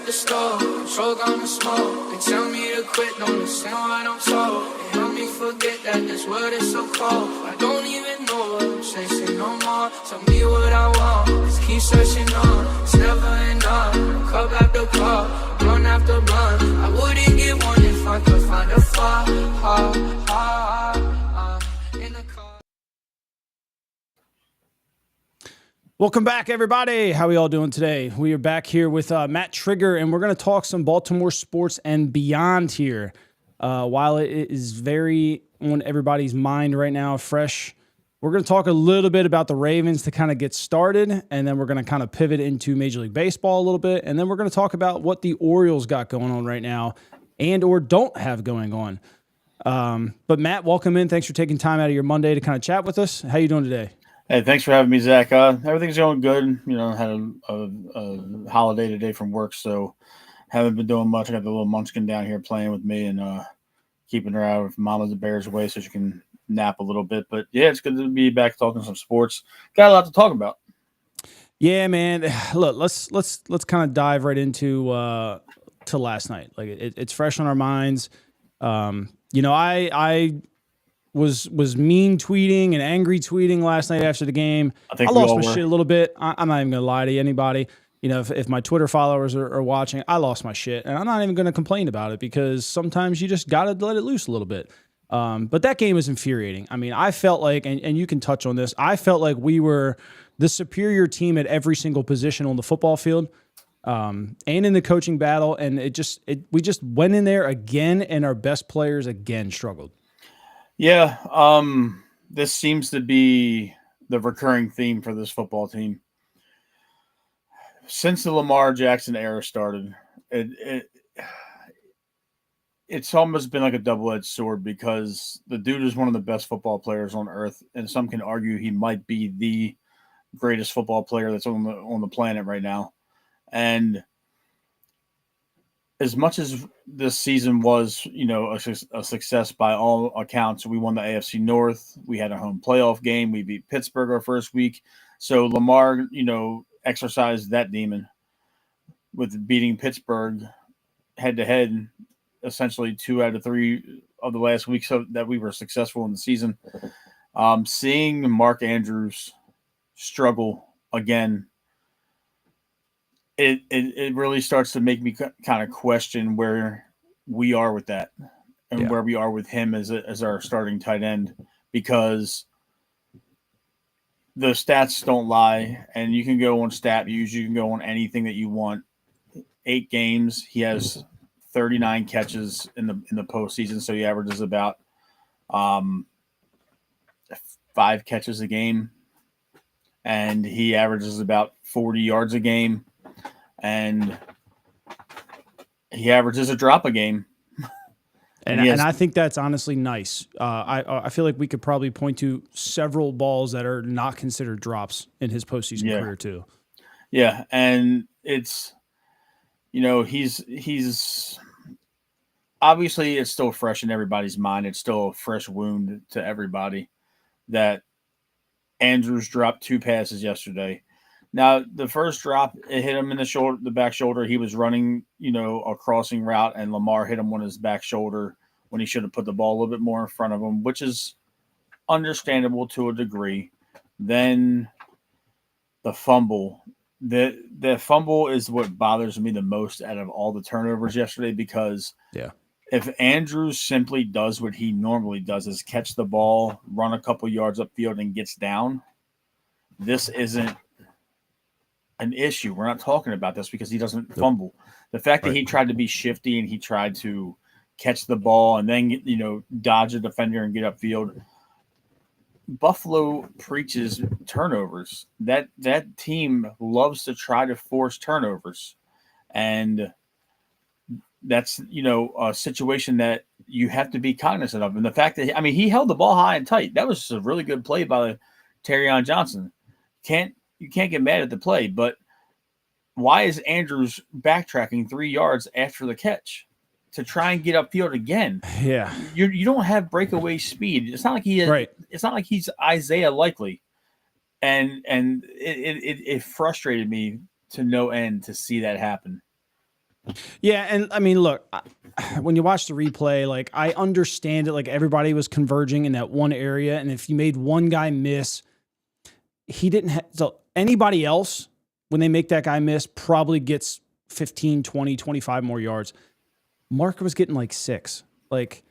the store, control got the smoke. They tell me to quit, don't listen what I'm told. They help me forget that this world is so cold. I don't even know what I'm chasing no more. Tell me what I want, just keep searching on. It's never enough, cup after cup, blunt after blunt. I wouldn't get one if I could find a flaw. In the car. Welcome back, everybody. How are we all doing today? We are back here with Matt Trigger, and we're going to talk some Baltimore sports and beyond here. While it is very on everybody's mind right now, fresh, we're going to talk a little bit about the Ravens to kind of get started, and then we're going to kind of pivot into Major League Baseball a little bit, and then we're going to talk about what the Orioles got going on right now and or don't have going on. But Matt, welcome in. Thanks for taking time out of your Monday to kind of chat with us. How you doing today? Hey, thanks for having me, Zach. Everything's going good. You know, had a holiday today from work, so haven't been doing much. I got the little munchkin down here playing with me and keeping her out of Mama's and Bear's way so she can nap a little bit. But yeah, it's good to be back talking some sports. Got a lot to talk about. Yeah, man. Look, let's kind of dive right into to last night. Like it's fresh on our minds. You know, I was mean tweeting and angry tweeting last night after the game. I lost my shit a little bit. I'm not even gonna lie to anybody. You know, if my Twitter followers are watching, I lost my shit, and I'm not even gonna complain about it because sometimes you just gotta let it loose a little bit. But that game was infuriating. I mean, I felt like, and you can touch on this, I felt like we were the superior team at every single position on the football field, and in the coaching battle, and we just went in there again, and our best players again struggled. Yeah, this seems to be the recurring theme for this football team. Since the Lamar Jackson era started, it's almost been like a double-edged sword because the dude is one of the best football players on earth, and some can argue he might be the greatest football player that's on the planet right now. And as much as this season was, you know, a success by all accounts, we won the AFC North. We had a home playoff game. We beat Pittsburgh our first week. So Lamar, you know, exercised that demon with beating Pittsburgh head-to-head, essentially 2 out of 3 of the last week so that we were successful in the season. Seeing Mark Andrews struggle again, it really starts to make me kind of question where we are with that and where we are with him as our starting tight end, because the stats don't lie, and you can go on StatViews, you can go on anything that you want. 8 games, he has 39 catches in the postseason, so he averages about 5 catches a game, and he averages about 40 yards a game. And he averages a drop a game. And I think that's honestly nice. I feel like we could probably point to several balls that are not considered drops in his postseason career too. Yeah, and it's, you know, he's obviously it's still fresh in everybody's mind. It's still a fresh wound to everybody that Andrews dropped 2 passes yesterday. Now, the first drop, it hit him in the back shoulder. He was running, you know, a crossing route, and Lamar hit him on his back shoulder when he should have put the ball a little bit more in front of him, which is understandable to a degree. Then the fumble. The fumble is what bothers me the most out of all the turnovers yesterday, because if Andrews simply does what he normally does, is catch the ball, run a couple yards upfield, and gets down, this isn't an issue. We're not talking about this because he doesn't fumble. The fact that he tried to be shifty and he tried to catch the ball and then, you know, dodge a defender and get upfield. Buffalo preaches turnovers. That team loves to try to force turnovers. And that's, you know, a situation that you have to be cognizant of. And the fact that, I mean, he held the ball high and tight. That was a really good play by Terrion Johnson. You can't get mad at the play, but why is Andrews backtracking 3 yards after the catch to try and get upfield again? Yeah, you don't have breakaway speed. It's not like It's not like he's Isaiah Likely, and it frustrated me to no end to see that happen. Yeah, and I mean, look, when you watch the replay, like I understand it. Like everybody was converging in that one area, and if you made one guy miss, he didn't. So anybody else, when they make that guy miss, probably gets 15, 20, 25 more yards. Mark was getting like 6. Like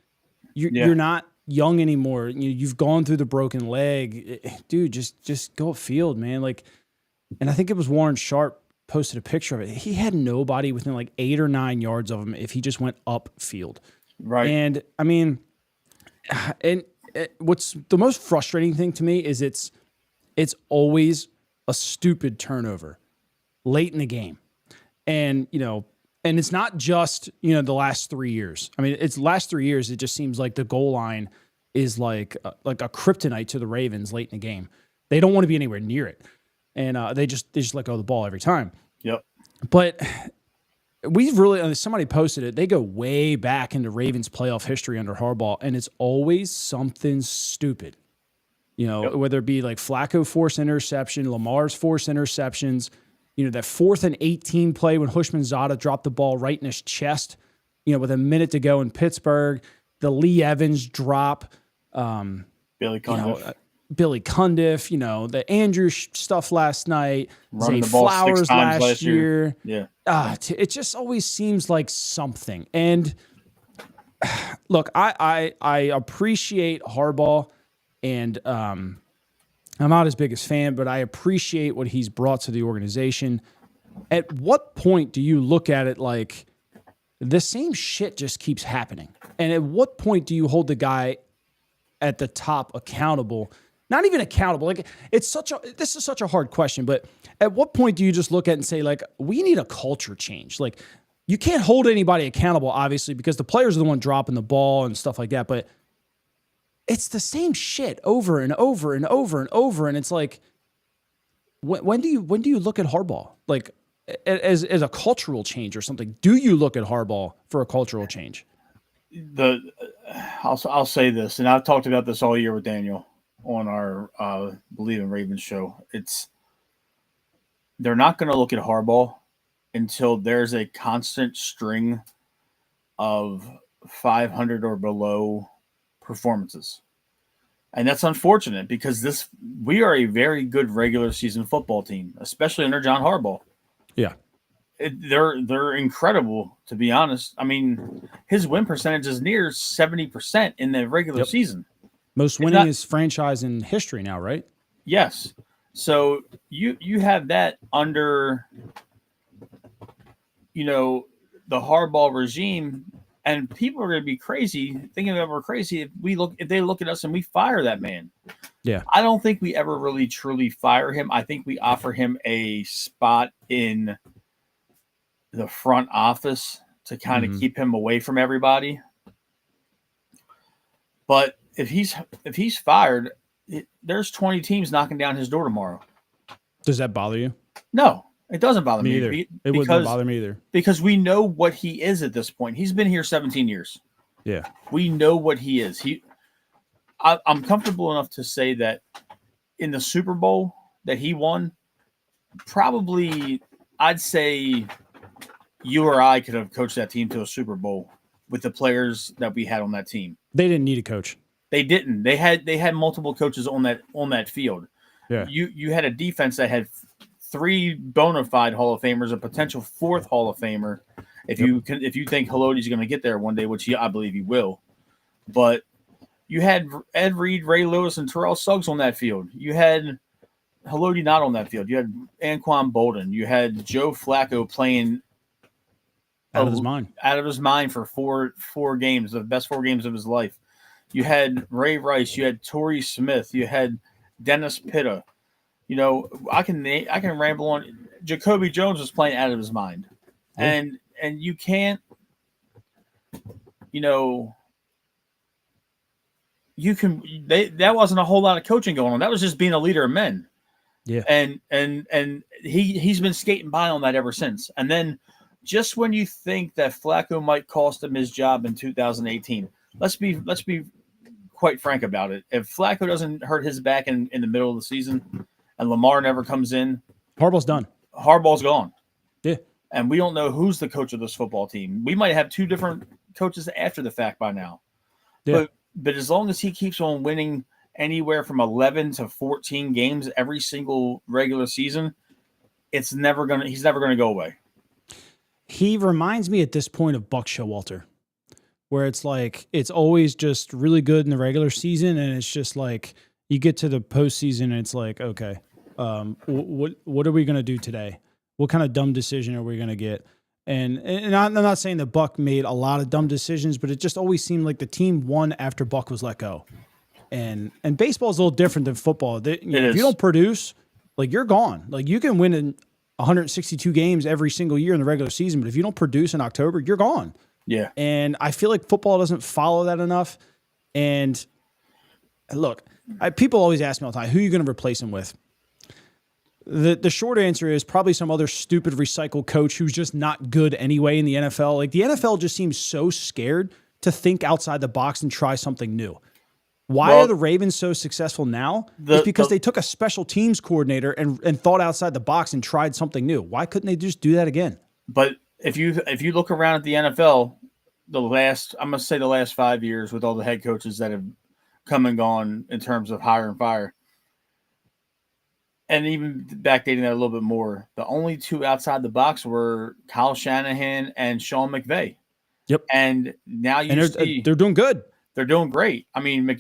you're not young anymore. You've gone through the broken leg, dude. Just go upfield, man. Like, and I think it was Warren Sharp posted a picture of it. He had nobody within like 8 or 9 yards of him if he just went upfield. Right. And I mean, what's the most frustrating thing to me is it's always a stupid turnover late in the game. And, and it's not just, the last 3 years. I mean, it's last 3 years. It just seems like the goal line is like a kryptonite to the Ravens late in the game. They don't want to be anywhere near it. And they just let go of the ball every time. Yep. But we've really, somebody posted it. They go way back into Ravens playoff history under Harbaugh, and it's always something stupid. Whether it be like Flacco forced interception, Lamar's forced interceptions, that 4th and 18 play when Hushmanzada dropped the ball right in his chest, with a minute to go in Pittsburgh, the Lee Evans drop, Billy Cundiff. Billy Cundiff, the Andrew stuff last night, running Zay the ball Flowers 6 times last year. Yeah. It just always seems like something. And look, I appreciate Harbaugh, and I'm not his biggest fan, but I appreciate what he's brought to the organization. At what point do you look at it like the same shit just keeps happening? And at what point do you hold the guy at the top accountable? Not even accountable. Like this is such a hard question, but at what point do you just look at it and say, like, we need a culture change? Like, you can't hold anybody accountable, obviously, because the players are the one dropping the ball and stuff like that. But it's the same shit over and over and over and over. And it's like, when do you look at Harbaugh? Like, as a cultural change or something? Do you look at Harbaugh for a cultural change? I'll say this, and I've talked about this all year with Daniel on our Believe in Ravens show. They're not going to look at Harbaugh until there's a constant string of 500 or below performances. And that's unfortunate because we are a very good regular season football team, especially under John Harbaugh. Yeah. They're incredible, to be honest. I mean, his win percentage is near 70% in the regular season. Most winningest franchise in history now, right? Yes. So you have that under, the Harbaugh regime, and people are going to be crazy, thinking that we're crazy if they look at us and we fire that man. Yeah. I don't think we ever really truly fire him. I think we offer him a spot in the front office to kind of keep him away from everybody. But if he's fired, there's 20 teams knocking down his door tomorrow. Does that bother you? No, it doesn't bother me either. It wouldn't bother me either. Because we know what he is at this point. He's been here 17 years. Yeah. We know what he is. I'm comfortable enough to say that in the Super Bowl that he won, probably I'd say you or I could have coached that team to a Super Bowl with the players that we had on that team. They didn't need a coach. They didn't. They had multiple coaches on that field. Yeah. You had a defense that had 3 bona fide Hall of Famers, a potential 4th Hall of Famer. If you think Halotti's going to get there one day, which I believe he will, but you had Ed Reed, Ray Lewis, and Terrell Suggs on that field. You had Halotti not on that field. You had Anquan Bolden. You had Joe Flacco playing out of his mind for four games, the best 4 games of his life. You had Ray Rice. You had Torrey Smith. You had Dennis Pitta. I can ramble on. Jacoby Jones was playing out of his mind, and you can't, that wasn't a whole lot of coaching going on. That was just being a leader of men. Yeah. And he's been skating by on that ever since. And then just when you think that Flacco might cost him his job in 2018, let's be quite frank about it. If Flacco doesn't hurt his back in the middle of the season and Lamar never comes in, Harbaugh's done. Harbaugh's gone. Yeah. and we don't know who's the coach of this football team. We might have two different coaches after the fact by now. Yeah. But as long as he keeps on winning anywhere from 11 to 14 games every single regular season, he's never gonna go away. He reminds me at this point of Buck Showalter, where it's like it's always just really good in the regular season, and it's just like you get to the postseason and it's like, okay, what are we gonna do today? What kind of dumb decision are we gonna get? And I'm not saying that Buck made a lot of dumb decisions, but it just always seemed like the team won after Buck was let go. And baseball is a little different than football. If you don't produce, like you're gone. Like you can win in 162 games every single year in the regular season, but if you don't produce in October, you're gone. Yeah. And I feel like football doesn't follow that enough. And look, people always ask me all the time, who are you going to replace him with? The short answer is probably some other stupid recycled coach who's just not good anyway in the NFL. Like the NFL just seems so scared to think outside the box and try something new. Why are the Ravens so successul now? It's because they took a special teams coordinator and thought outside the box and tried something new. Why couldn't they just do that again? But if you look around at the NFL, the last 5 years with all the head coaches that have come and gone in terms of hire and fire, and even backdating that a little bit more, the only two outside the box were Kyle Shanahan and Sean McVay. Yep. And now they're doing good. They're doing great. I mean,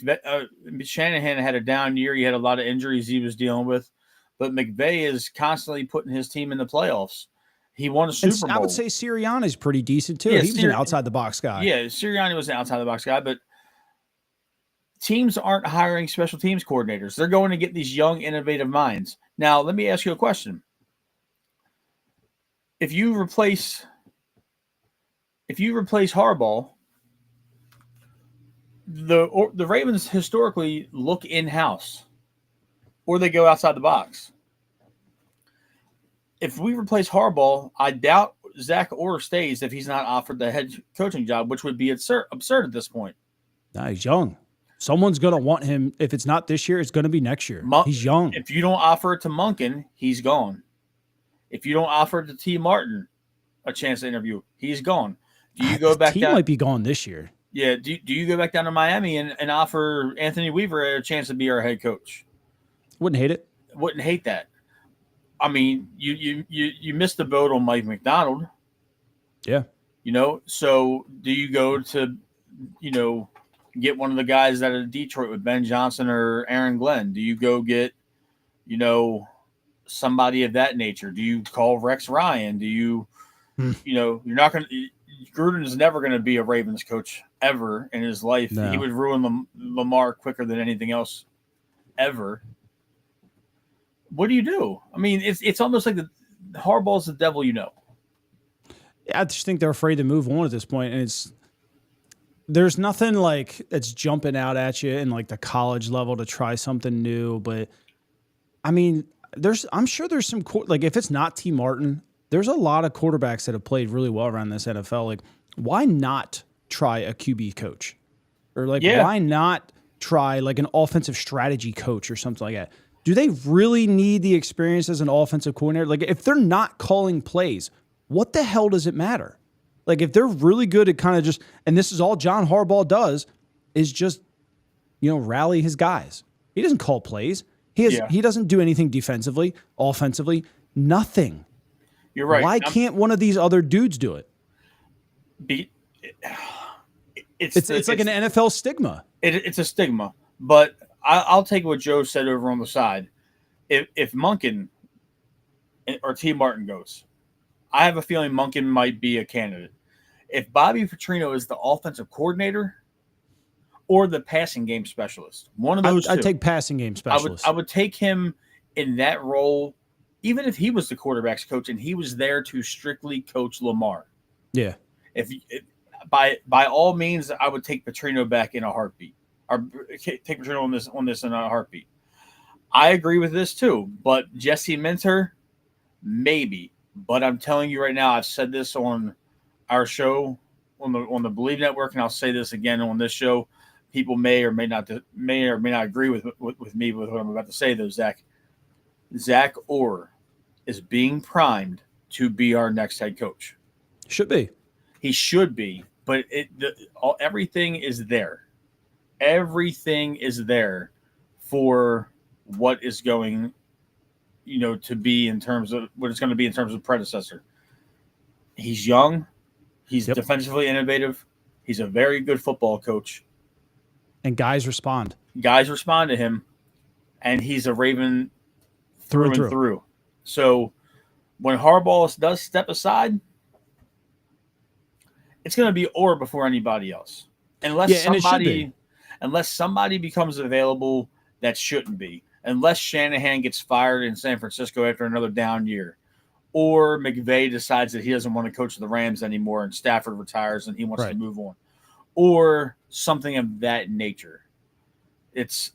Shanahan had a down year. He had a lot of injuries he was dealing with. But McVay is constantly putting his team in the playoffs. He won a Super Bowl. I would say Sirianni's pretty decent, too. Yeah, he was an outside-the-box guy. Yeah, Sirianni was an outside-the-box guy. But teams aren't hiring special teams coordinators. They're going to get these young, innovative minds. Now, let me ask you a question. If you replace Harbaugh, the Ravens historically look in-house, or they go outside the box. If we replace Harbaugh, I doubt Zach Orr stays if he's not offered the head coaching job, which would be absurd at this point. Nah, he's young. Someone's going to want him. If it's not this year, it's going to be next year. He's young. If you don't offer it to Monken, he's gone. If you don't offer it to T. Martin a chance to interview, he's gone. Do you go back T down? Might be gone this year. Yeah. Do you go back down to Miami and offer Anthony Weaver a chance to be our head coach? Wouldn't hate it. Wouldn't hate that. I mean, you missed the boat on Mike McDonald. Yeah. So do you go to, get one of the guys that are in Detroit with Ben Johnson or Aaron Glenn? Do you go get, somebody of that nature? Do you call Rex Ryan? Do you, you're not going to – Gruden is never going to be a Ravens coach ever in his life. No. He would ruin Lamar quicker than anything else ever. What do you do? I mean, it's almost like the Harbaugh's the devil, I just think they're afraid to move on at this point, and there's nothing like that's jumping out at you in like the college level to try something new. But I mean, I'm sure there's some like if it's not T. Martin, there's a lot of quarterbacks that have played really well around this NFL. Like, why not try a QB coach, or why not try like an offensive strategy coach or something like that? Do they really need the experience as an offensive coordinator? Like, if they're not calling plays, what the hell does it matter? Like, if they're really good at kind of just, and this is all John Harbaugh does, is just, rally his guys. He doesn't call plays. He doesn't do anything defensively, offensively, nothing. You're right. Why can't one of these other dudes do it? It's like an NFL stigma. It's a stigma, but I'll take what Joe said over on the side. If Monken or T. Martin goes, I have a feeling Monken might be a candidate. If Bobby Petrino is the offensive coordinator or the passing game specialist, one of those two. I'd take passing game specialist. I would take him in that role, even if he was the quarterback's coach and he was there to strictly coach Lamar. Yeah. If by all means, I would take Petrino back in a heartbeat. Or take Petrino on this in a heartbeat. I agree with this too, but Jesse Minter, maybe. But I'm telling you right now, I've said this on our show on the Believe Network, and I'll say this again on this show. People may or may not agree with me with what I'm about to say, though. Zach Orr is being primed to be our next head coach. Should be. He should be, but everything is there. Everything is there for what is going, to be in terms of what it's going to be in terms of predecessor. He's young. He's defensively innovative. He's a very good football coach. And guys respond. Guys respond to him, and he's a Raven through and through. So when Harbaugh does step aside, it's going to be Orr before anybody else. Unless somebody becomes available that shouldn't be. Unless Shanahan gets fired in San Francisco after another down year. Or McVay decides that he doesn't want to coach the Rams anymore and Stafford retires and he wants to move on. Or something of that nature. It's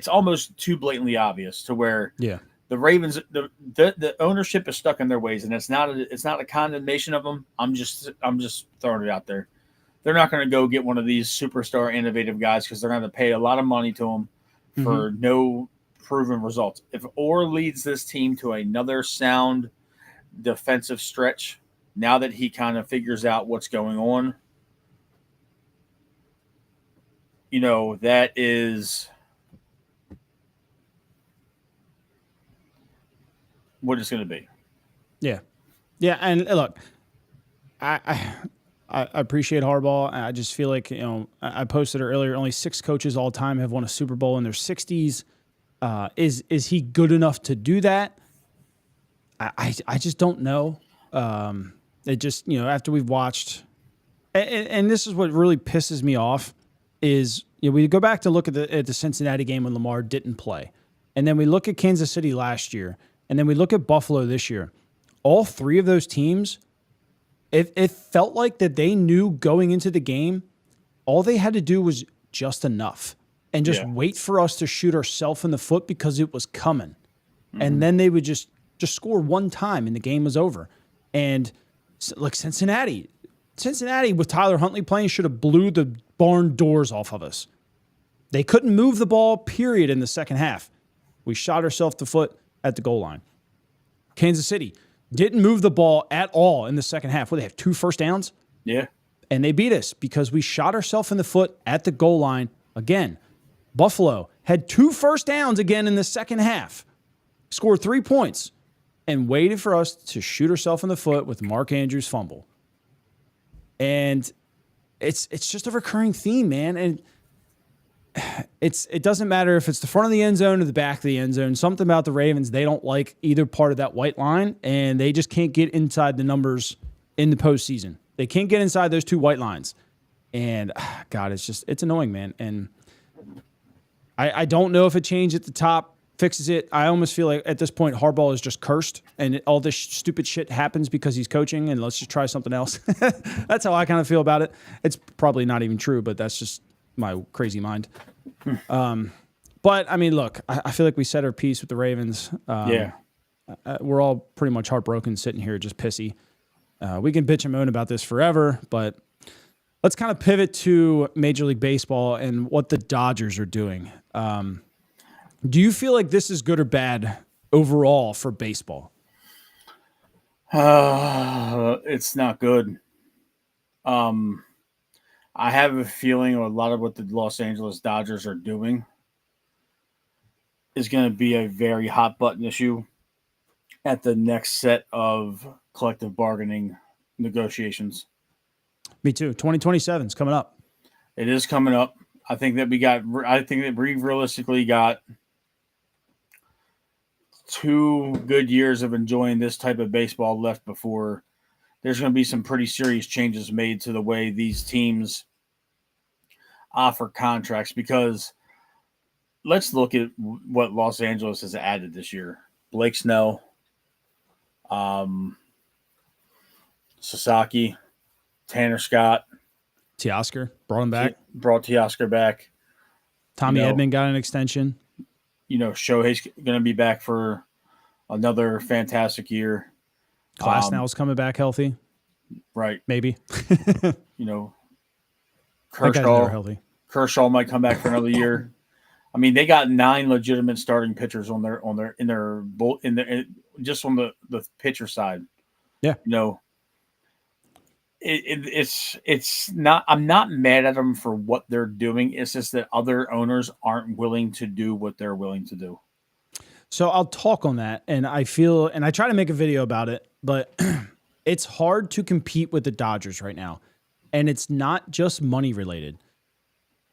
almost too blatantly obvious to where the Ravens, the ownership is stuck in their ways, and it's not a condemnation of them. I'm just throwing it out there. They're not going to go get one of these superstar innovative guys because they're going to pay a lot of money to them for no proven results. If Orr leads this team to another sound defensive stretch, now that he kind of figures out what's going on, that is what it's going to be. Yeah. Yeah. And look, I appreciate Harbaugh. I just feel like, I posted it earlier, only 6 coaches all time have won a Super Bowl in their 60s. Is he good enough to do that? I just don't know. It just, after we've watched, and this is what really pisses me off is, we go back to look at the Cincinnati game when Lamar didn't play. And then we look at Kansas City last year. And then we look at Buffalo this year. All 3 of those teams, it felt like that they knew going into the game, all they had to do was just enough. And just wait for us to shoot ourselves in the foot because it was coming. And then they would just score one time and the game was over. And like Cincinnati with Tyler Huntley playing should have blew the barn doors off of us. They couldn't move the ball, period, in the second half. We shot ourselves in the foot at the goal line. Kansas City didn't move the ball at all in the second half. They have 2 first downs? Yeah. And they beat us because we shot ourselves in the foot at the goal line again. Buffalo had 2 first downs again in the second half, scored 3 points, and waited for us to shoot ourselves in the foot with Mark Andrews' fumble. And it's just a recurring theme, man. And it doesn't matter if it's the front of the end zone or the back of the end zone. Something about the Ravens, they don't like either part of that white line, and they just can't get inside the numbers in the postseason. They can't get inside those 2 white lines. And, God, it's annoying, man. And I don't know if a change at the top fixes it. I almost feel like at this point Harbaugh is just cursed, and all this stupid shit happens because he's coaching, and let's just try something else. That's how I kind of feel about it. It's probably not even true, but that's just my crazy mind. But I mean, look, I feel like we said our piece with the Ravens. We're all pretty much heartbroken sitting here, just pissy. We can bitch and moan about this forever, but let's kind of pivot to Major League Baseball and what the Dodgers are doing. Do you feel like this is good or bad overall for baseball? It's not good. I have a feeling a lot of what the Los Angeles Dodgers are doing is going to be a very hot button issue at the next set of collective bargaining negotiations. Me too. 2027 is coming up. It is coming up. I think that we realistically got 2 good years of enjoying this type of baseball left before there's going to be some pretty serious changes made to the way these teams offer contracts, because let's look at what Los Angeles has added this year. Blake Snell, Sasaki, Tanner Scott. Teoscar, brought him back. Brought Teoscar back. Tommy Edman got an extension. Shohei's going to be back for another fantastic year. Glasnow's coming back healthy. Right. Maybe. Kershaw. Healthy. Kershaw might come back for another year. I mean, they got 9 legitimate starting pitchers just on the pitcher side. Yeah. You know, it's not. I'm not mad at them for what they're doing. It's just that other owners aren't willing to do what they're willing to do. So I'll talk on that, and I try to make a video about it, but it's hard to compete with the Dodgers right now, and it's not just money related.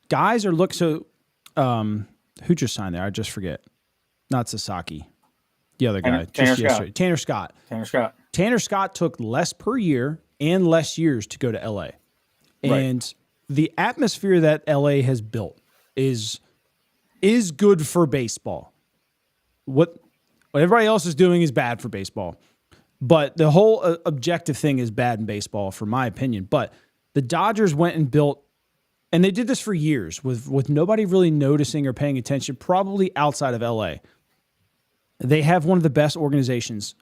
Guys are who just signed there? I just forget. Not Sasaki, the other guy. Tanner Scott. Tanner Scott took less per year and less years to go to LA, and the atmosphere that LA has built is good for baseball. What everybody else is doing is bad for baseball. But the whole objective thing is bad in baseball, for my opinion. But the Dodgers went and built, and they did this for years with nobody really noticing or paying attention, probably outside of LA. They have one of the best organizations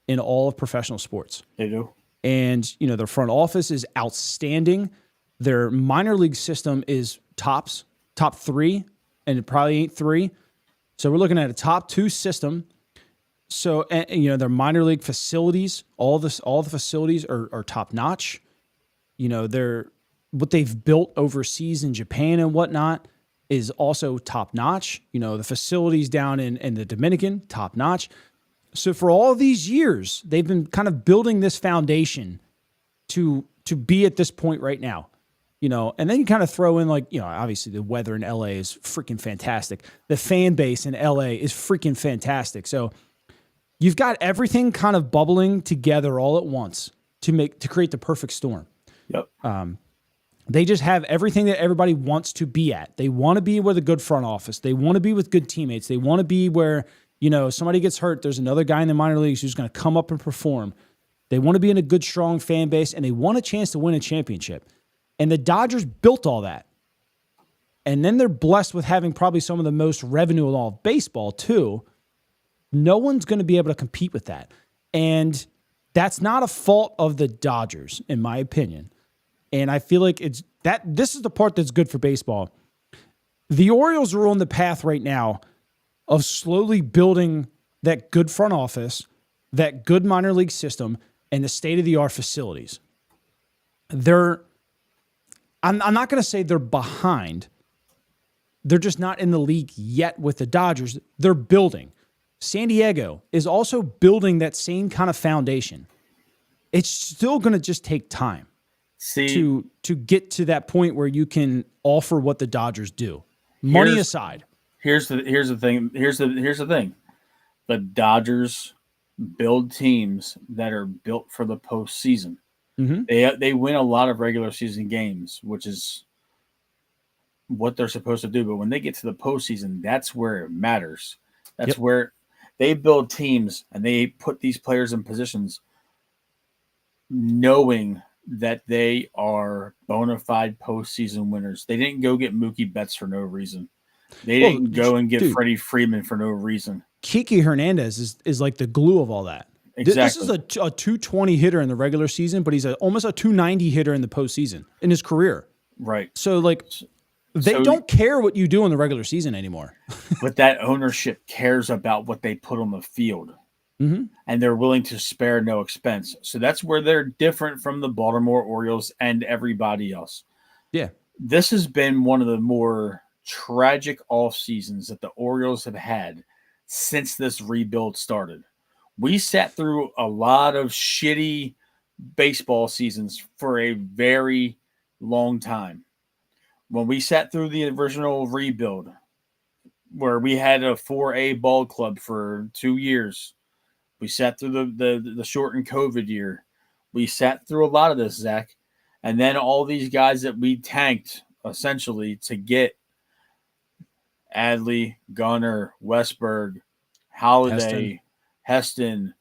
in all of professional sports. They do. And, their front office is outstanding. Their minor league system is top 3, and it probably ain't 3. So we're looking at a top 2 system. So, their minor league facilities, all the facilities are top notch. What they've built overseas in Japan and whatnot is also top notch. The facilities down in the Dominican, top notch. So for all these years, they've been kind of building this foundation to be at this point right now. And then you kind of throw in obviously the weather in LA is freaking fantastic. The fan base in LA is freaking fantastic. So you've got everything kind of bubbling together all at once to create the perfect storm. Yep. They just have everything that everybody wants to be at. They want to be with a good front office. They want to be with good teammates. They want to be where, somebody gets hurt. There's another guy in the minor leagues who's going to come up and perform. They want to be in a good, strong fan base, and they want a chance to win a championship. And the Dodgers built all that. And then they're blessed with having probably some of the most revenue in all of baseball, too. No one's going to be able to compete with that. And that's not a fault of the Dodgers, in my opinion. And I feel like this is the part that's good for baseball. The Orioles are on the path right now of slowly building that good front office, that good minor league system, and the state-of-the-art facilities. I'm not going to say they're behind. They're just not in the league yet with the Dodgers. They're building. San Diego is also building that same kind of foundation. It's still going to just take time to get to that point where you can offer what the Dodgers do. Money aside. Here's the thing. Here's the thing. The Dodgers build teams that are built for the postseason. Mm-hmm. They win a lot of regular season games, which is what they're supposed to do. But when they get to the postseason, that's where it matters. That's where they build teams and they put these players in positions knowing that they are bona fide postseason winners. They didn't go get Mookie Betts for no reason. They didn't go and get Freddie Freeman for no reason. Kiki Hernandez is like the glue of all that. Exactly. This is a 220 hitter in the regular season, but he's almost a 290 hitter in the postseason in his career. Right. So, they don't care what you do in the regular season anymore. But that ownership cares about what they put on the field. Mm-hmm. And they're willing to spare no expense. So that's where they're different from the Baltimore Orioles and everybody else. Yeah. This has been one of the more tragic off seasons that the Orioles have had since this rebuild started. We sat through a lot of shitty baseball seasons for a very long time. When we sat through the original rebuild, where we had a 4A ball club for 2 years, we sat through the shortened COVID year. We sat through a lot of this, Zach. And then all these guys that we tanked, essentially, to get Adley, Gunnar, Westberg, Holiday, Heston,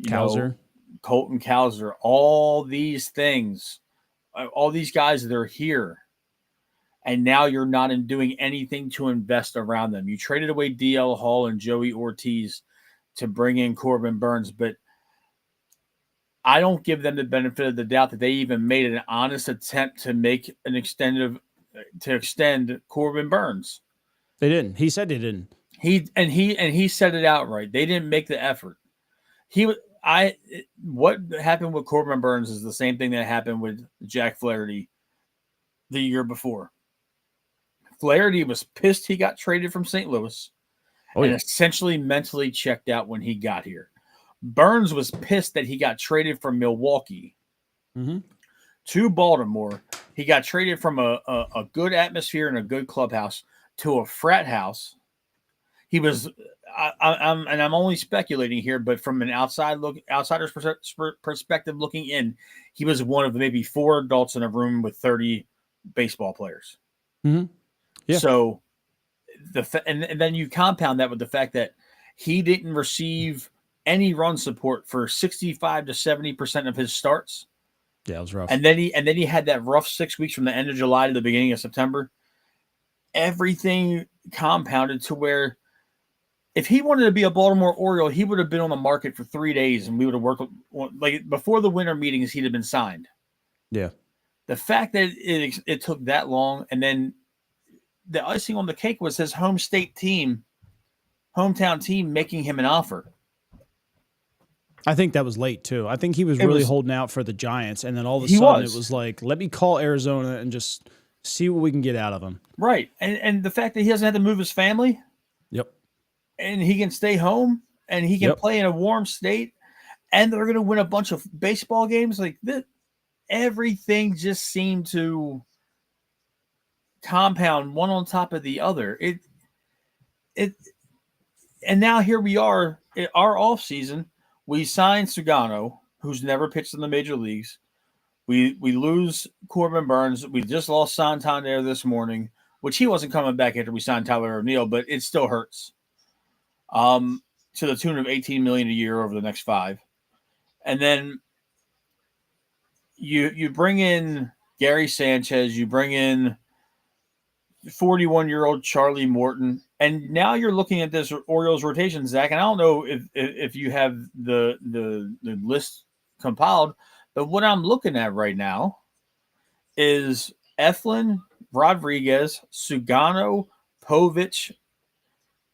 Colton Cowser, all these things, all these guys, they're here. And now you're not doing anything to invest around them. You traded away DL Hall and Joey Ortiz to bring in Corbin Burns, but I don't give them the benefit of the doubt that they even made an honest attempt to make to extend Corbin Burns. They didn't. He said they didn't. He said it outright. They didn't make the effort. What happened with Corbin Burns is the same thing that happened with Jack Flaherty the year before. Flaherty was pissed he got traded from St. Louis and essentially mentally checked out when he got here. Burns was pissed that he got traded from Milwaukee to Baltimore. He got traded from a good atmosphere and a good clubhouse to a frat house. He was, I'm only speculating here, but from an outsider's perspective looking in, he was one of maybe 4 adults in a room with 30 baseball players. Mm-hmm. Yeah. So and then you compound that with the fact that he didn't receive any run support for 65 to 70% of his starts. Yeah, it was rough. And then he had that rough 6 weeks from the end of July to the beginning of September. Everything compounded to where if he wanted to be a Baltimore Oriole, he would have been on the market for 3 days and we would have worked like before the winter meetings, he'd have been signed. Yeah. The fact that it took that long, and then the icing on the cake was his hometown team making him an offer. I think that was late too. I think he was really holding out for the Giants, and then all of a sudden it was like, let me call Arizona and just see what we can get out of him. Right. And the fact that he hasn't had to move his family. Yep. And he can stay home and he can play in a warm state, and they're going to win a bunch of baseball games like that. Everything just seemed to compound one on top of the other. And now here we are in our off season. We signed Sugano, who's never pitched in the major leagues. We lose Corbin Burns. We just lost Santander this morning, which he wasn't coming back after we signed Tyler O'Neill, but it still hurts. To the tune of $18 million a year over the next 5. And then you bring in Gary Sanchez, you bring in 41-year-old Charlie Morton, and now you're looking at this Orioles rotation, Zach. And I don't know if you have the list compiled, but what I'm looking at right now is Eflin, Rodriguez, Sugano, Povich,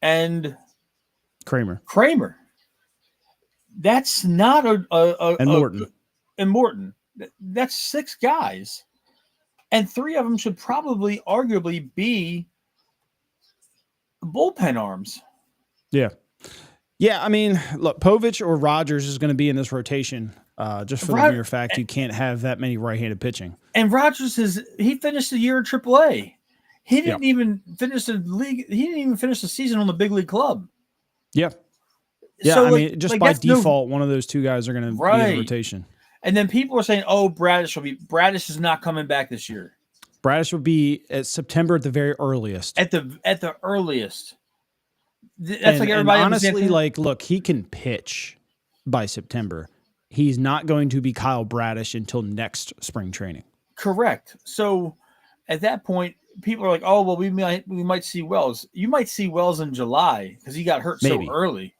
and Kramer. That's not Morton. And Morton. That's 6 guys. And 3 of them should probably arguably be bullpen arms. Yeah. Yeah, I mean, look, Povich or Rogers is going to be in this rotation just for the mere fact you can't have that many right-handed pitching. And Rogers he finished the year in AAA. He didn't even finish the league. He didn't even finish the season on the big league club. Yeah. Yeah, so I mean, just by default, one of those 2 guys are going to be in the rotation. And then people are saying, "Oh, Bradish is not coming back this year." Bradish will be at September at the very earliest. At the earliest. That's like everybody. And honestly, look, he can pitch by September. He's not going to be Kyle Bradish until next spring training. Correct. So at that point, people are like, "Oh, well, we might see Wells." You might see Wells in July because he got hurt so early.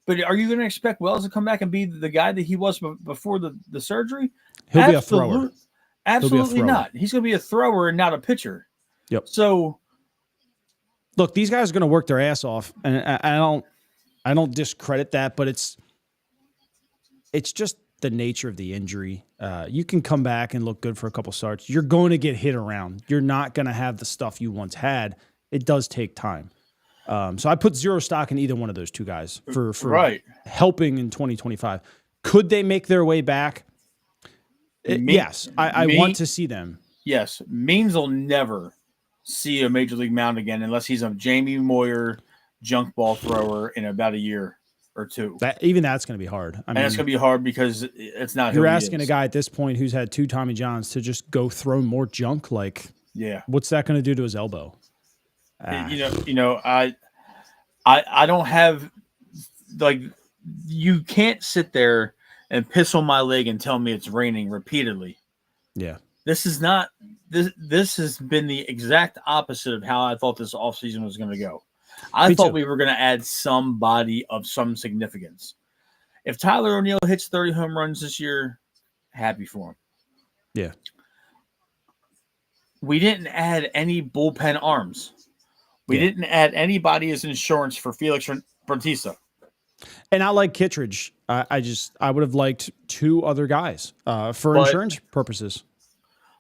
But are you going to expect Wells to come back and be the guy that he was before the surgery? He'll be a thrower. Absolutely not. He's going to be a thrower and not a pitcher. Yep. So, look, these guys are going to work their ass off, and I don't discredit that, but it's just the nature of the injury. You can come back and look good for a couple starts. You're going to get hit around. You're not going to have the stuff you once had. It does take time. So I put 0 stock in either one of those 2 guys for helping in 2025. Could they make their way back? Yes, I want to see them. Yes, Means will never see a major league mound again unless he's a Jamie Moyer junk ball thrower in about a year or 2. That's going to be hard. And it's going to be hard because it's not. You're asking a guy at this point who's had 2 Tommy Johns to just go throw more junk. Like, what's that going to do to his elbow? I don't have you can't sit there and piss on my leg and tell me it's raining repeatedly. Yeah. This is not this has been the exact opposite of how I thought this offseason was going to go. I thought we were going to add somebody of some significance. If Tyler O'Neill hits 30 home runs this year, happy for him. Yeah. We didn't add any bullpen arms. We didn't add anybody as insurance for Felix Bautista. And I like Kittredge. I would have liked 2 other guys for insurance purposes.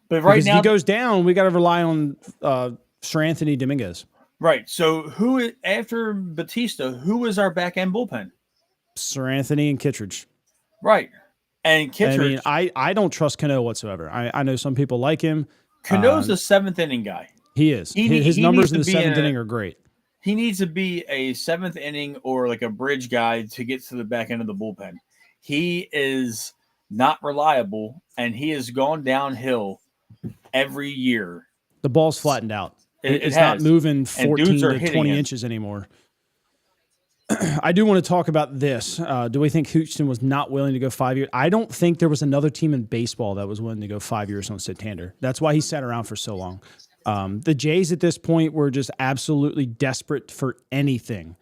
But right because now, if he goes down, we got to rely on Sir Anthony Dominguez. Right. So who after Bautista? Who is our back end bullpen? Sir Anthony and Kittredge. Right. And Kittredge. I mean, I don't trust Cano whatsoever. I know some people like him. Cano's a 7th inning guy. He is. His numbers in the 7th inning are great. He needs to be a 7th inning or like a bridge guy to get to the back end of the bullpen. He is not reliable, and he has gone downhill every year. The ball's flattened out. It's not moving 14 to 20 inches anymore. I do want to talk about this. Do we think Houston was not willing to go 5 years? I don't think there was another team in baseball that was willing to go 5 years on Santander. That's why he sat around for so long. The Jays at this point were just absolutely desperate for anything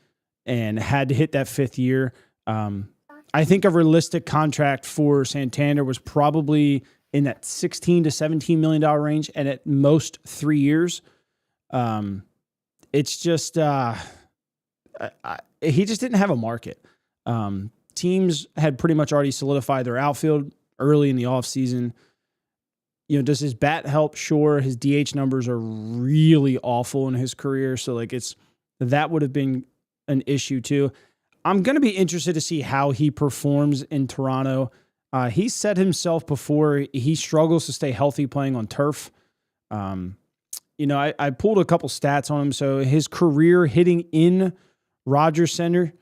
and had to hit that 5th year. I think a realistic contract for Santander was probably in that $16 to $17 million range, and at most 3 years. It's just he just didn't have a market. Teams had pretty much already solidified their outfield early in the offseason. You know, does his bat help? Sure. His DH numbers are really awful in his career, so like that would have been an issue too. I'm going to be interested to see how he performs in Toronto. He said himself before he struggles to stay healthy playing on turf. You know, I pulled a couple stats on him. So his career hitting in Rogers Center,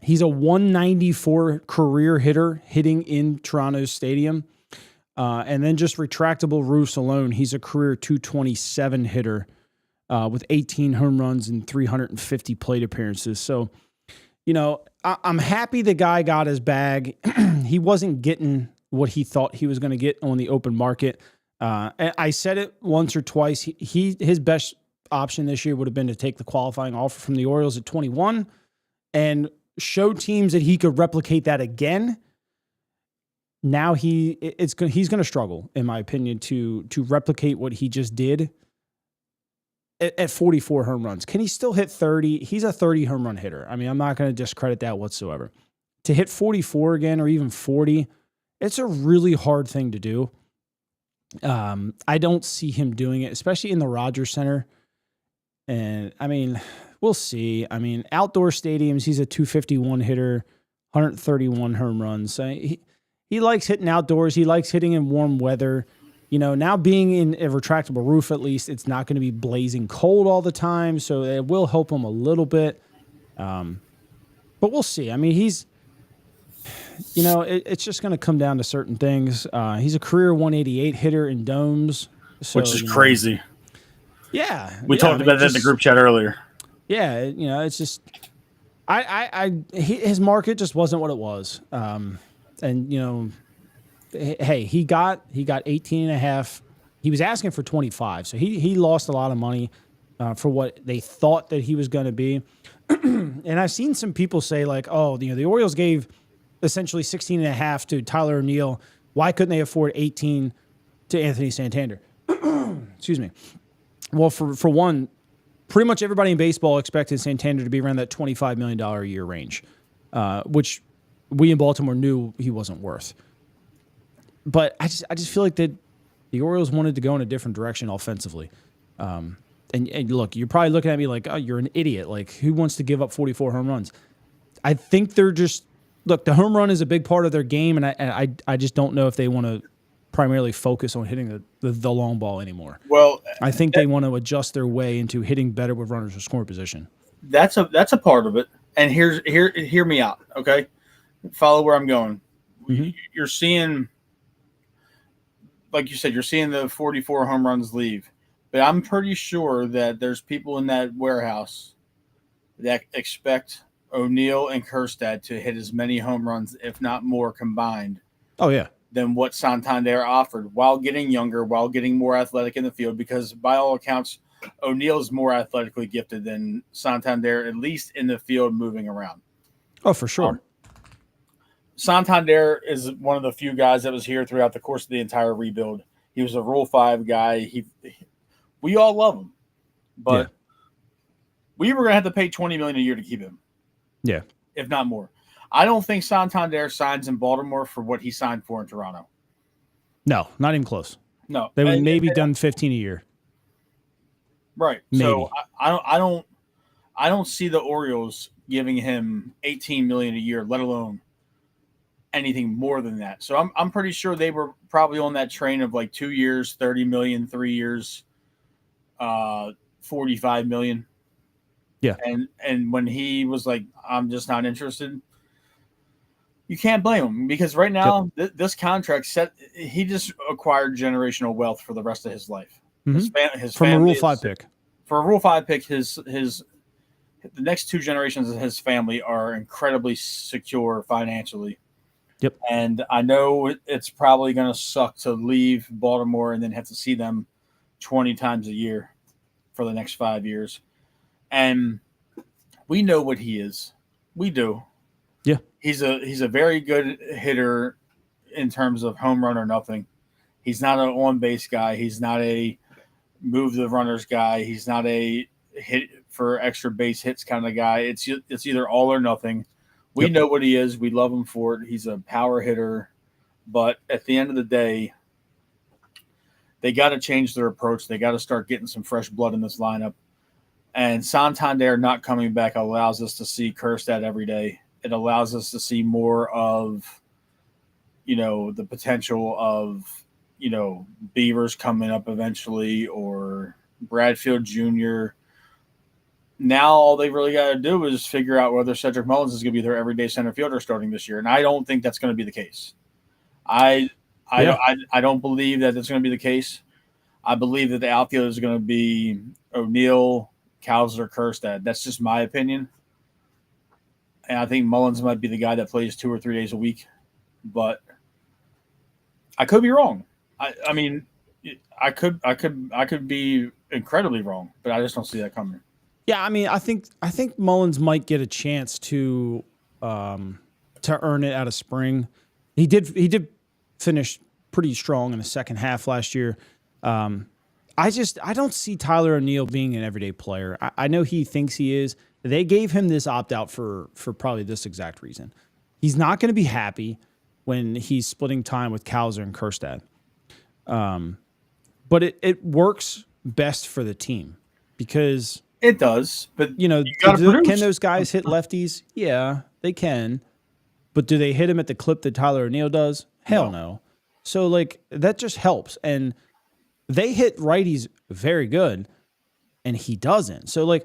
he's a 194 career hitter hitting in Toronto's stadium. And then just retractable roofs alone, he's a career 227 hitter with 18 home runs and 350 plate appearances. So, you know, I'm happy the guy got his bag. He wasn't getting what he thought he was going to get on the open market. And I said it once or twice. His best option this year would have been to take the qualifying offer from the Orioles at 21 and show teams that he could replicate that again. Now he's going to struggle, in my opinion, to replicate what he just did at 44 home runs. Can he still hit 30? He's a 30 home run hitter. I mean, I'm not going to discredit that whatsoever. To hit 44 again or even 40, it's a really hard thing to do. I don't see him doing it, especially in the Rogers Center. And I mean, we'll see. I mean, outdoor stadiums, he's a 251 hitter, 131 home runs. So he likes hitting outdoors. He likes hitting in warm weather. You know, now being in a retractable roof, at least it's not going to be blazing cold all the time. So it will help him a little bit. But we'll see. I mean, you know, it's just going to come down to certain things. He's a career 188 hitter in domes. So, which is crazy. Yeah. We talked about that in the group chat earlier. Yeah. You know, it's just, his market just wasn't what it was. And, you know, hey, he got 18 and a half. He was asking for 25. So he lost a lot of money for what they thought that he was going to be. And I've seen some people say like, oh, you know, the Orioles gave essentially 16 and a half to Tyler O'Neill. Why couldn't they afford 18 to Anthony Santander? Excuse me. Well, for one, pretty much everybody in baseball expected Santander to be around that $25 million a year range, which we in Baltimore knew he wasn't worth. But I just feel like that the Orioles wanted to go in a different direction offensively. And look, you're probably looking at me like, oh, you're an idiot. Like, who wants to give up 44 home runs? I think they're just look. The home run is a big part of their game, and I just don't know if they want to primarily focus on hitting the long ball anymore. Well, I think they want to adjust their way into hitting better with runners in scoring position. That's a part of it. And hear me out, okay? Follow where I'm going. Mm-hmm. You're seeing, like you said, you're seeing the 44 home runs leave. But I'm pretty sure that there's people in that warehouse that expect O'Neill and Kjerstad to hit as many home runs, if not more combined. Oh, yeah. Than what Santander offered while getting younger, while getting more athletic in the field, because by all accounts, O'Neill is more athletically gifted than Santander, at least in the field moving around. Oh, for sure. Santander is one of the few guys that was here throughout the course of the entire rebuild. He was a Rule 5 guy. We all love him. but we were going to have to pay $20 million a year to keep him. Yeah. If not more. I don't think Santander signs in Baltimore for what he signed for in Toronto. No, not even close. No. They would maybe done 15 a year. Right. Maybe. So I don't see the Orioles giving him $18 million a year, let alone anything more than that. So I'm pretty sure they were probably on that train of like 2 years, 30 million, 3 years, 45 million. Yeah. And when he was like, I'm just not interested, you can't blame him, because right now this contract he just acquired generational wealth for the rest of his life. Mm-hmm. His from a Rule 5 pick. For a Rule 5 pick, the next 2 generations of his family are incredibly secure financially. Yep. And I know it's probably going to suck to leave Baltimore and then have to see them 20 times a year for the next 5 years. And we know what he is. We do. Yeah. He's a very good hitter in terms of home run or nothing. He's not an on-base guy. He's not a move the runners guy. He's not a hit for extra base hits kind of guy. It's either all or nothing. We know what he is. We love him for it. He's a power hitter. But at the end of the day, they got to change their approach. They got to start getting some fresh blood in this lineup. And Santander not coming back allows us to see Kjerstad every day. It allows us to see more of, the potential of, Beavers coming up eventually, or Bradfield Jr. Now all they really got to do is figure out whether Cedric Mullins is going to be their everyday center fielder starting this year. And I don't think that's going to be the case. I don't believe that it's going to be the case. I believe that the outfield is going to be O'Neill, Cowser, Kjerstad. That's just my opinion. And I think Mullins might be the guy that plays 2 or 3 days a week. But I could be wrong. I mean, I could be incredibly wrong, but I just don't see that coming. Yeah, I mean, I think Mullins might get a chance to earn it out of spring. He did finish pretty strong in the second half last year. I don't see Tyler O'Neill being an everyday player. I know he thinks he is. They gave him this opt-out for probably this exact reason. He's not going to be happy when he's splitting time with Cowser and Kjerstad. But it works best for the team because it does. But can those guys hit lefties? Yeah, they can. But do they hit him at the clip that Tyler O'Neill does? Hell no. So that just helps. And they hit righties very good, and he doesn't. So I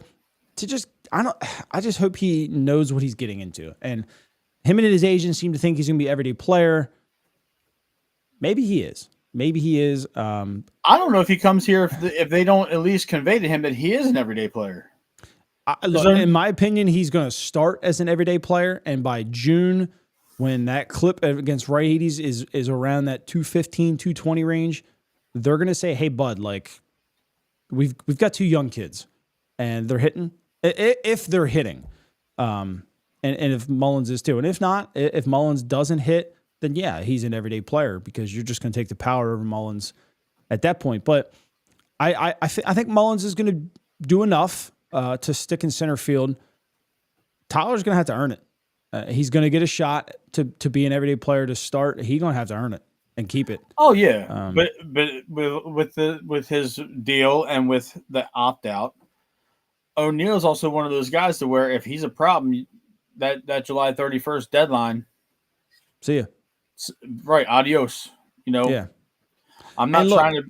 just hope he knows what he's getting into. And him and his agent seem to think he's going to be an everyday player. Maybe he is. I don't know if he comes here if they don't at least convey to him that he is an everyday player. In my opinion, he's going to start as an everyday player, and by June, when that clip against righties is around that 215, 220 range, they're going to say, "Hey, bud, we've got 2 young kids, and they're hitting. If they're hitting, and if Mullins is too, and if not, if Mullins doesn't hit, then yeah, he's an everyday player because you're just going to take the power over Mullins at that point. But I think Mullins is going to do enough to stick in center field. Tyler's going to have to earn it. He's going to get a shot to be an everyday player to start. He's going to have to earn it and keep it. Oh yeah, but with his deal and with the opt out, O'Neill is also one of those guys to where if he's a problem, that July 31st deadline, see ya. Right, adios. Yeah. I'm not trying to.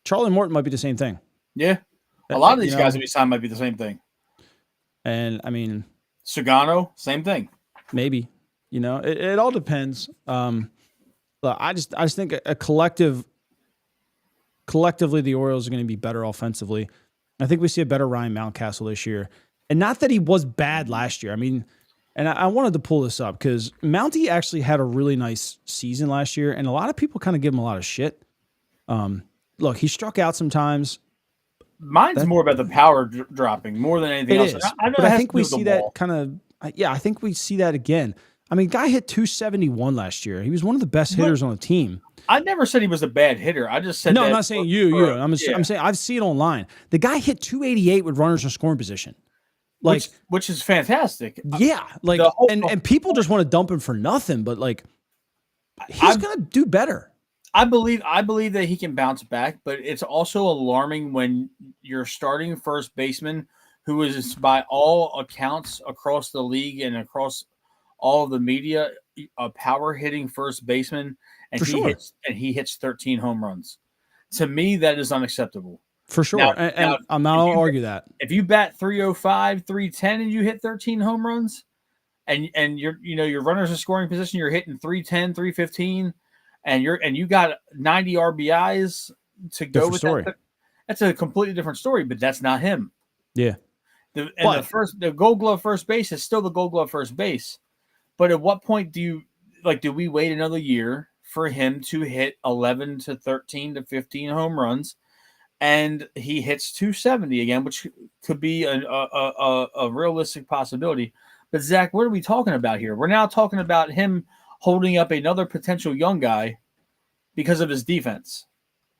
Charlie Morton might be the same thing. Yeah, a lot of these guys that we signed might be the same thing. And I mean, Sugano, same thing. Maybe, it all depends. I just think collectively the Orioles are going to be better offensively. I think we see a better Ryan Mountcastle this year, and not that he was bad last year. I mean, and I wanted to pull this up because Mountie actually had a really nice season last year, and a lot of people kind of give him a lot of shit. Look, he struck out sometimes. Mine's more about the power dropping more than anything else. I think we see that kind of. Yeah, I think we see that again. I mean, guy hit 271 last year. He was one of the best hitters on the team. I never said he was a bad hitter. I just said no, that I'm not saying you. I'm saying I've seen it online. The guy hit 288 with runners in scoring position. Like, which is fantastic. Yeah, like, and people just want to dump him for nothing, but like, he's gonna do better. I believe that he can bounce back, but it's also alarming when you're starting first baseman, who is by all accounts across the league and across all of the media, a power hitting first baseman, and he hits 13 home runs. To me, that is unacceptable. For sure. Now, I'm not going to argue that. If you bat 305, 310 and you hit 13 home runs and your runners in scoring position, you're hitting 310, 315 and you got 90 RBIs to go with that. That's a completely different story, but that's not him. Yeah. The Gold Glove first base is still the Gold Glove first base. But at what point do we wait another year for him to hit 11 to 13 to 15 home runs, and he hits 270 again, which could be a realistic possibility? But Zach, what are we talking about here? We're now talking about him holding up another potential young guy because of his defense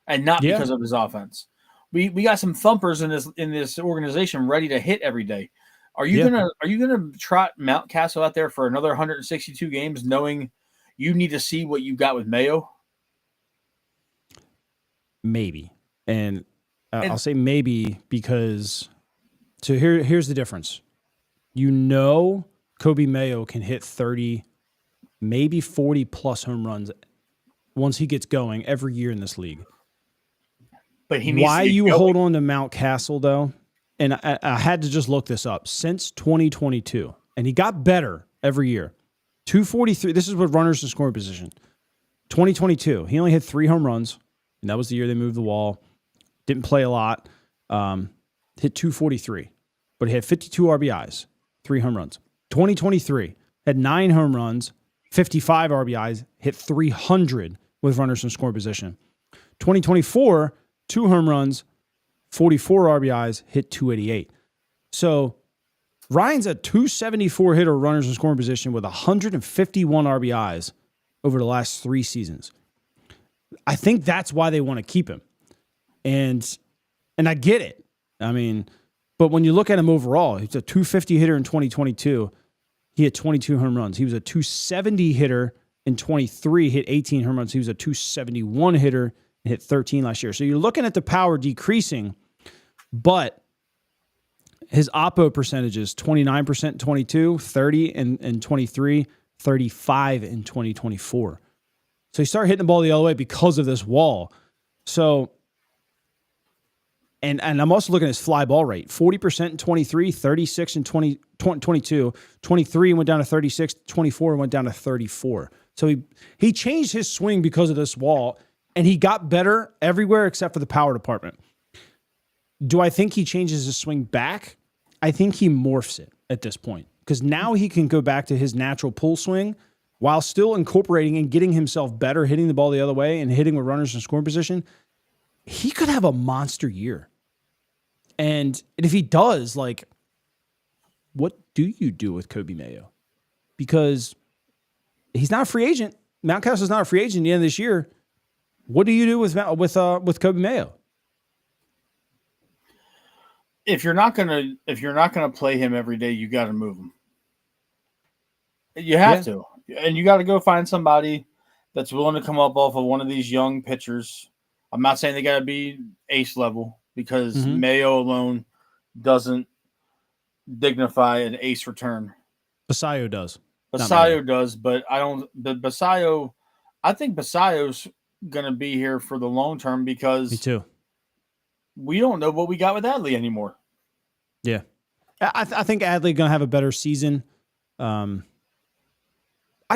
and not because of his offense. We got some thumpers in this organization ready to hit every day. Are you gonna trot Mountcastle out there for another 162 games, knowing you need to see what you got with Mayo? Maybe, and I'll say maybe because here's the difference. Kobe Mayo can hit 30, maybe 40 plus home runs once he gets going every year in this league. But he needs why you hold on to Mountcastle though? And I had to just look this up since 2022, and he got better every year. 243. This is with runners in scoring position. 2022, he only hit 3 home runs, and that was the year they moved the wall. Didn't play a lot. Hit 243, but he had 52 RBIs, 3 home runs. 2023 had 9 home runs, 55 RBIs, hit 300 with runners in scoring position. 2024, 2 home runs, 44 RBIs, hit 288. So Ryan's a 274 hitter, runners in scoring position with 151 RBIs over the last 3 seasons. I think that's why they want to keep him. And I get it. I mean, but when you look at him overall, he's a 250 hitter in 2022. He hit 22 home runs. He was a 270 hitter in 23, hit 18 home runs. He was a 271 hitter and hit 13 last year. So you're looking at the power decreasing, but his oppo percentages, 29% in 22, 30 in 23, 35 in 2024. So he started hitting the ball the other way because of this wall. So, and I'm also looking at his fly ball rate, 40% in 23, 36 in 22, 23 went down to 36, 24 went down to 34. So he changed his swing because of this wall, and he got better everywhere except for the power department. Do I think he changes his swing back? I think he morphs it at this point because now he can go back to his natural pull swing while still incorporating and getting himself better, hitting the ball the other way and hitting with runners in scoring position. He could have a monster year. And if he does, like, what do you do with Kobe Mayo? Because he's not a free agent. Mountcastle's not a free agent at the end of this year. What do you do with Kobe Mayo? If you're not gonna play him every day, you got to move him. You have to, and you got to go find somebody that's willing to come up off of one of these young pitchers. I'm not saying they got to be ace level because Mayo alone doesn't dignify an ace return. Basayo does. Basayo does, but I don't. But Basayo, I think Basayo's going to be here for the long term because me too. We don't know what we got with Adley anymore. Yeah, I think Adley going to have a better season. I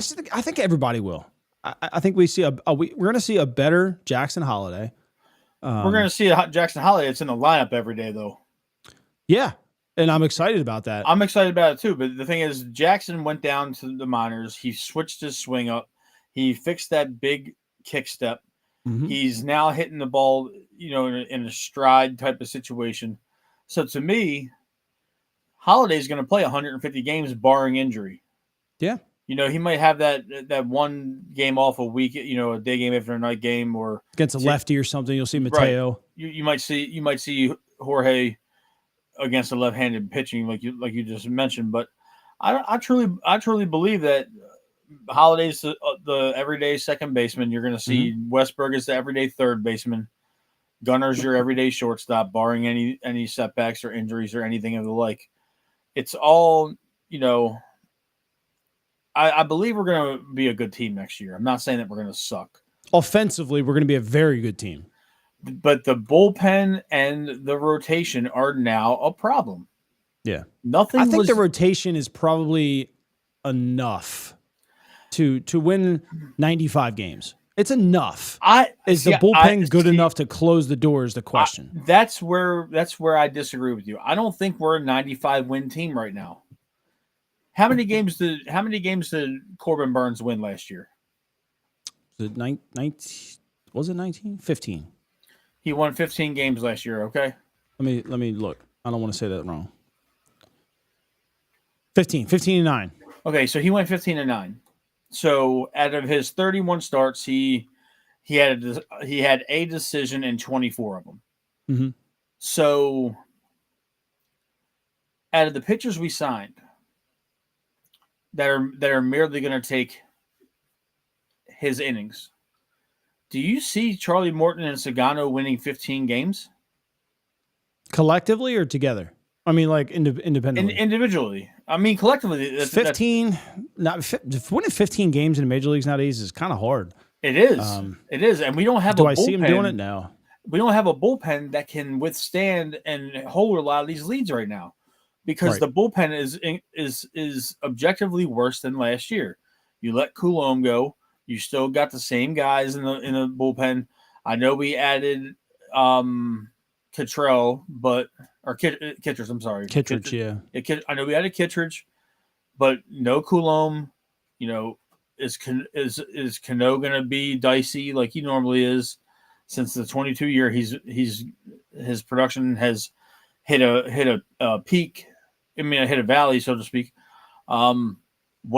think everybody will. I think we see we're going to see a better Jackson Holiday. We're going to see a Jackson Holiday that's in the lineup every day, though. Yeah, and I'm excited about that. I'm excited about it too. But the thing is, Jackson went down to the minors. He switched his swing up. He fixed that big kick step. Mm-hmm. He's now hitting the ball, in a stride type of situation. So to me, Holiday's going to play 150 games barring injury. Yeah. He might have that one game off a week, a day game after a night game, or against a lefty or something. You'll see right. Mateo. You might see Jorge against the left-handed pitching, like you just mentioned. But I truly believe that Holiday's the everyday second baseman. You're going to see Westberg is the everyday third baseman. Gunner's your everyday shortstop, barring any setbacks or injuries or anything of the like. It's all, I believe we're going to be a good team next year. I'm not saying that we're going to suck. Offensively, we're going to be a very good team. But the bullpen and the rotation are now a problem. Yeah. I think the rotation is probably enough to win 95 games. It's enough. Is the bullpen good enough to close the door is the question. That's where I disagree with you. I don't think we're a 95 win team right now. How many games did Corbin Burns win last year? Was it 19? Was it 19? 15. He won 15 games last year, okay? Let me look. I don't want to say that wrong. 15-9. Okay, so he went 15-9. So out of his 31 starts, he had a decision in 24 of them. Mm-hmm. So out of the pitchers we signed that are merely going to take his innings, do you see Charlie Morton and Sagano winning 15 games? Collectively or together? I mean, like independently. Individually. I mean, collectively. 15. Winning 15 games in the major leagues nowadays is kind of hard. It is. It is. And we don't have a bullpen. Do I see him doing it now? We don't have a bullpen that can withstand and hold a lot of these leads right now, because the bullpen is objectively worse than last year. You let Coulomb go. You still got the same guys in the bullpen. I know we added Kittrell, Kittredge. I'm sorry, Kittredge. Yeah. I know we added Kittredge, but no Coulomb. Is Cano going to be dicey like he normally is? Since the 22 year, his production has hit a peak. I mean, hit a valley, so to speak. What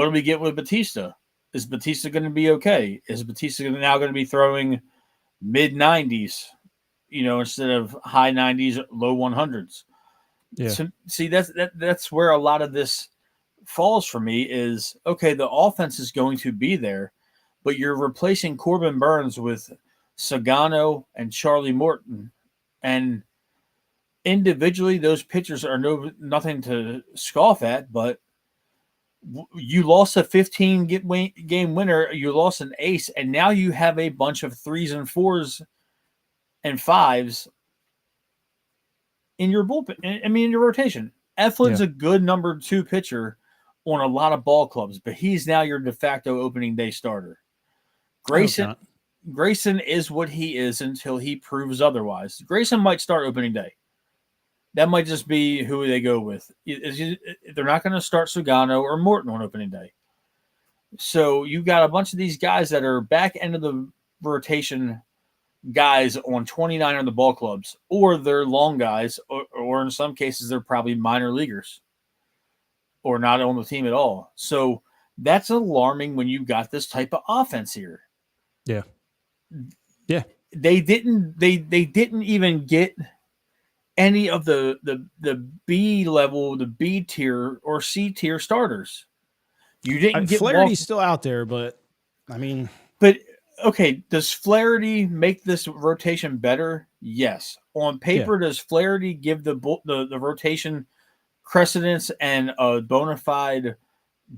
do we get with Batista? Is Batista going to be okay? Is Batista now going to be throwing mid 90s, instead of high 90s, low 100s? Yeah. So, see, that's where a lot of this falls for me is, okay, the offense is going to be there, but you're replacing Corbin Burns with Sagano and Charlie Morton. And individually, those pitchers are nothing to scoff at, but you lost a 15-game winner, you lost an ace, and now you have a bunch of 3s and 4s and 5s in your bullpen. I mean, in your rotation. Eflin's a good number 2 pitcher on a lot of ball clubs, but he's now your de facto opening day starter. Grayson is what he is until he proves otherwise. Grayson might start opening day. That might just be who they go with. They're not going to start Sugano or Morton on opening day. So you've got a bunch of these guys that are back end of the rotation guys on 29 on the ball clubs, or they're long guys, or in some cases they're probably minor leaguers or not on the team at all. So that's alarming when you got this type of offense here. Yeah. Yeah. They didn't even get any of the B level, the B tier or C tier starters. You didn't get Flaherty's still out there, but I mean, okay, does Flaherty make this rotation better? Yes. On paper, does Flaherty give the rotation precedence and a bona fide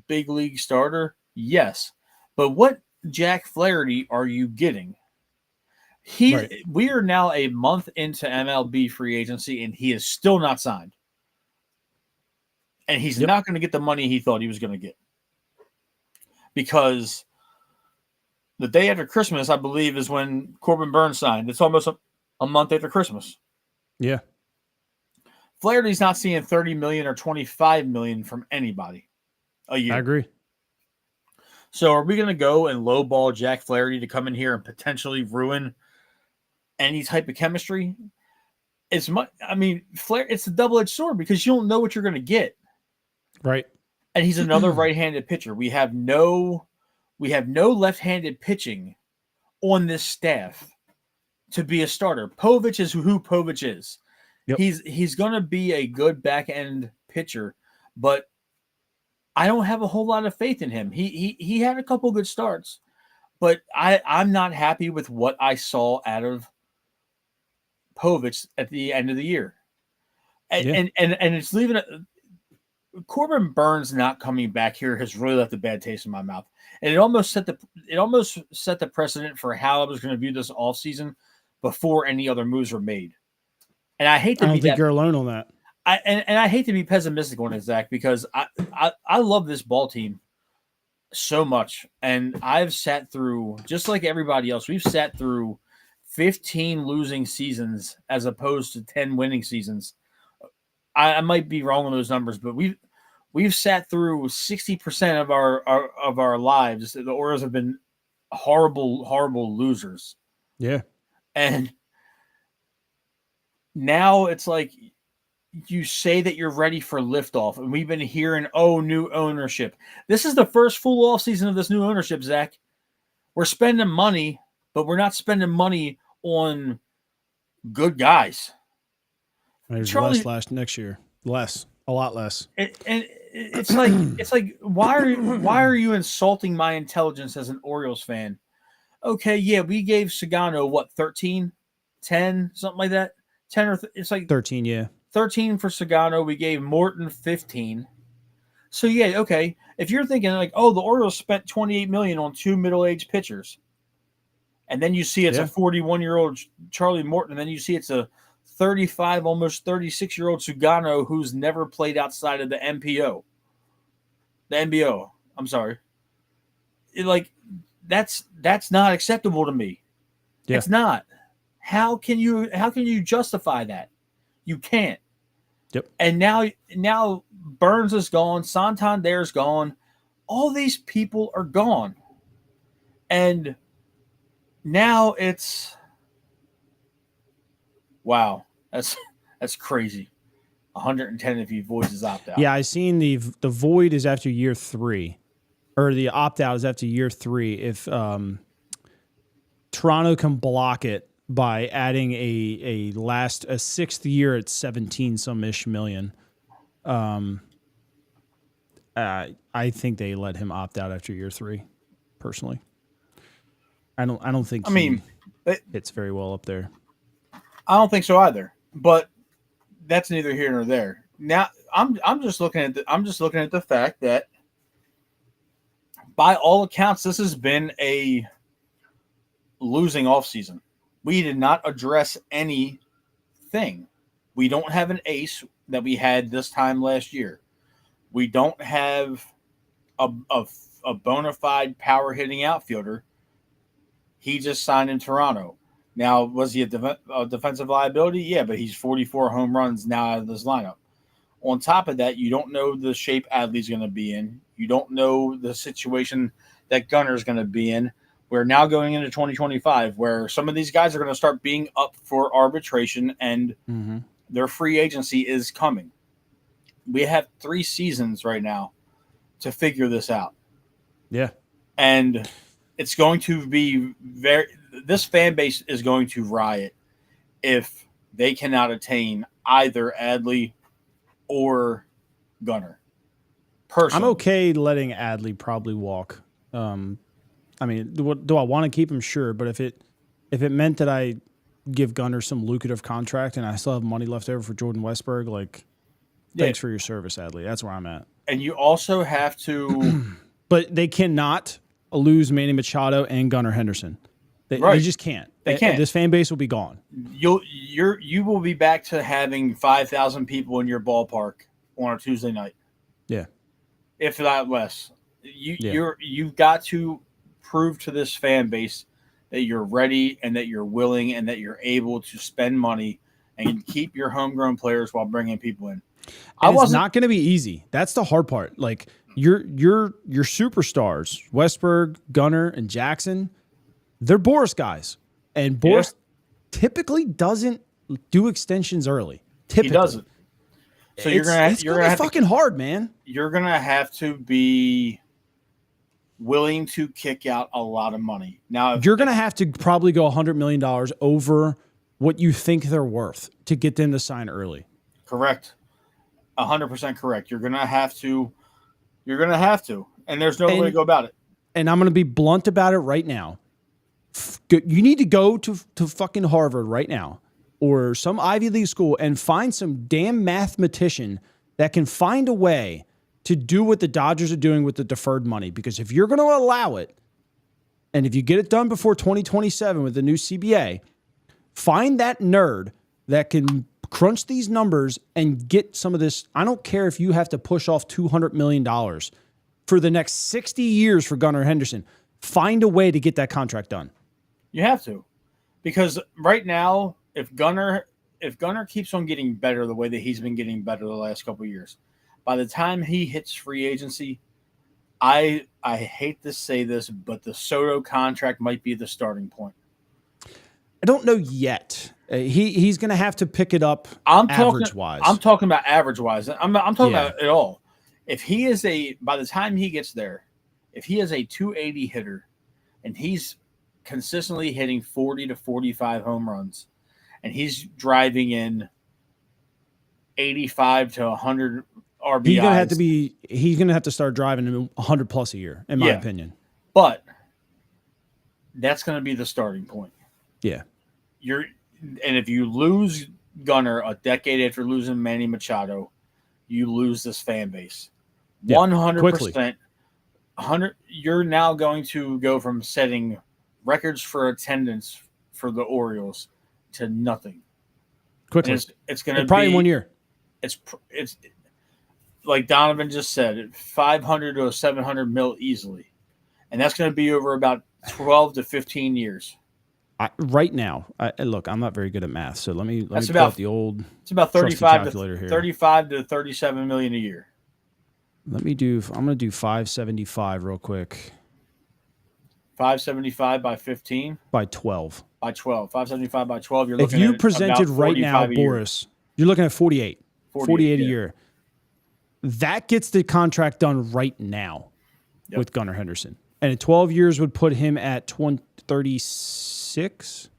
big league starter? Yes. But what Jack Flaherty are you getting? We are now a month into MLB free agency, and he is still not signed. And he's not going to get the money he thought he was going to get. Because the day after Christmas, I believe, is when Corbin Burns signed. It's almost a month after Christmas. Yeah. Flaherty's not seeing $30 million or $25 million from anybody a year. I agree. So are we going to go and lowball Jack Flaherty to come in here and potentially ruin any type of chemistry? It's a double-edged sword because you don't know what you're going to get. Right. and he's another right-handed pitcher. We have no left-handed pitching on this staff to be a starter. Povich is who Povich is. Yep. He's going to be a good back-end pitcher, but I don't have a whole lot of faith in him. He had a couple good starts, but I'm not happy with what I saw out of Povich at the end of the year. And it's leaving Corbin Burns not coming back here has really left a bad taste in my mouth. And it almost set the precedent for how I was going to view this offseason before any other moves were made. And I hate to I don't think you're alone on that. I hate to be pessimistic on it, Zach, because I love this ball team so much. And I've sat through, just like everybody else, we've sat through 15 losing seasons as opposed to 10 winning seasons. I might be wrong on those numbers, but we've sat through 60% of our lives. The Orioles have been horrible losers. Yeah. And now it's like you say that you're ready for liftoff, and we've been hearing, new ownership. This is the first full off season of this new ownership, Zach. We're spending money, but we're not spending money on good guys. There's less next year. A lot less. And it's like why are you insulting my intelligence as an Orioles fan? Okay, yeah, we gave Sagano what 13, 10, something like that. 10 or it's like 13, yeah. 13 for Sagano. We gave Morton 15. So yeah, okay. If you're thinking like, the Orioles spent $28 million on two middle-aged pitchers, and then you see it's a 41-year-old Charlie Morton, and then you see it's a 35, almost 36-year-old Sugano who's never played outside of the MPO. The MBO. I'm sorry. That's not acceptable to me. Yeah. It's not. How can you justify that? You can't. Yep. And now Burns is gone, Santander's gone. All these people are gone. And now it's wow. That's crazy. 110 if he voids his opt out. Yeah, I seen the void is after year 3, or the opt out is after year 3. If Toronto can block it by adding a sixth year at 17 some ish million, I think they let him opt out after year 3. Personally, I don't think. It's very well up there. I don't think so either. But that's neither here nor there. Now I'm just looking at the fact that by all accounts this has been a losing offseason. We did not address anything. We don't have an ace that we had this time last year. We don't have a bona fide power hitting outfielder. He just signed in Toronto. Now, was he a defensive liability? Yeah, but he's 44 home runs now out of this lineup. On top of that, you don't know the shape Adley's going to be in. You don't know the situation that Gunner's going to be in. We're now going into 2025 where some of these guys are going to start being up for arbitration and their free agency is coming. We have 3 seasons right now to figure this out. Yeah. And it's going to be this fan base is going to riot if they cannot attain either Adley or Gunner. Personally. I'm okay letting Adley probably walk. Do I want to keep him? Sure, but if it meant that I give Gunner some lucrative contract and I still have money left over for Jordan Westberg, thanks for your service, Adley. That's where I'm at. And you also have to, but they cannot lose Manny Machado and Gunnar Henderson. They just can't. They can't. This fan base will be gone. You will be back to having 5,000 people in your ballpark on a Tuesday night. Yeah, if not less. You've got to prove to this fan base that you're ready and that you're willing and that you're able to spend money and keep your homegrown players while bringing people in. It's not going to be easy. That's the hard part. Your superstars, Westberg, Gunner, and Jackson, they're Boris guys. And Boris typically doesn't do extensions early. Typically. He doesn't. So It's you're gonna gonna be have fucking hard, man. you're gonna have to be willing to kick out a lot of money. Now, You're gonna have to probably go $100 million over what you think they're worth to get them to sign early. correct, 100% correct. You're gonna have to. You're gonna have to, and there's no way to go about it. And I'm gonna be blunt about it right now. You need to go to fucking Harvard right now or some Ivy League school and find some damn mathematician that can find a way to do what the Dodgers are doing with the deferred money. Because if you're going to allow it, and if you get it done before 2027 with the new CBA, find that nerd that can crunch these numbers and get some of this. I don't care if you have to push off $200 million for the next 60 years for Gunnar Henderson. Find a way to get that contract done. You have to, because right now, if Gunnar keeps on getting better the way that he's been getting better the last couple of years, by the time he hits free agency, I hate to say this, but the Soto contract might be the starting point. I don't know yet. He's going to have to pick it up average-wise. I'm talking about average-wise. I'm talking about it all. If he is by the time he gets there, if he is a 280 hitter and he's consistently hitting 40 to 45 home runs and he's driving in 85 to 100 RBIs. He's going to have to start driving 100 plus a year, in my opinion. But that's going to be the starting point. Yeah. And if you lose Gunnar a decade after losing Manny Machado, you lose this fan base. 100%. 100. You're now going to go from setting records for attendance for the Orioles to nothing. Quickly. It's going to probably 1 year. It's like Donovan just said, 500 to 700 mil easily, and that's going to be over about 12 to 15 years. Right now, look, I'm not very good at math, so let me pull out the old. It's about 35 to 37 million a year. I'm going to do 575 real quick. 575 by 15? By 12. By 12. 575 by 12, you're looking at. If you at presented right now, Boris, you're looking at 48. 48 a year. That gets the contract done right now with Gunnar Henderson. And in 12 years would put him at 36?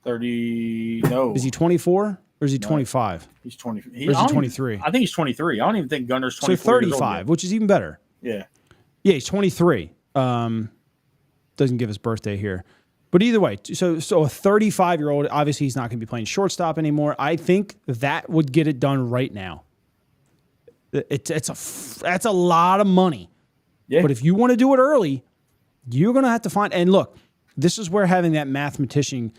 30, no. Is he 24 or is he 25? He's 20. Or is he 23? I think he's 23. I don't even think Gunnar's 24. So 35, which is even better. Yeah. Yeah, he's 23. Doesn't give his birthday here. But either way, so a 35-year-old, obviously he's not going to be playing shortstop anymore. I think that would get it done right now. That's a lot of money. Yeah. But if you want to do it early, you're going to have to find. And look, this is where having that mathematician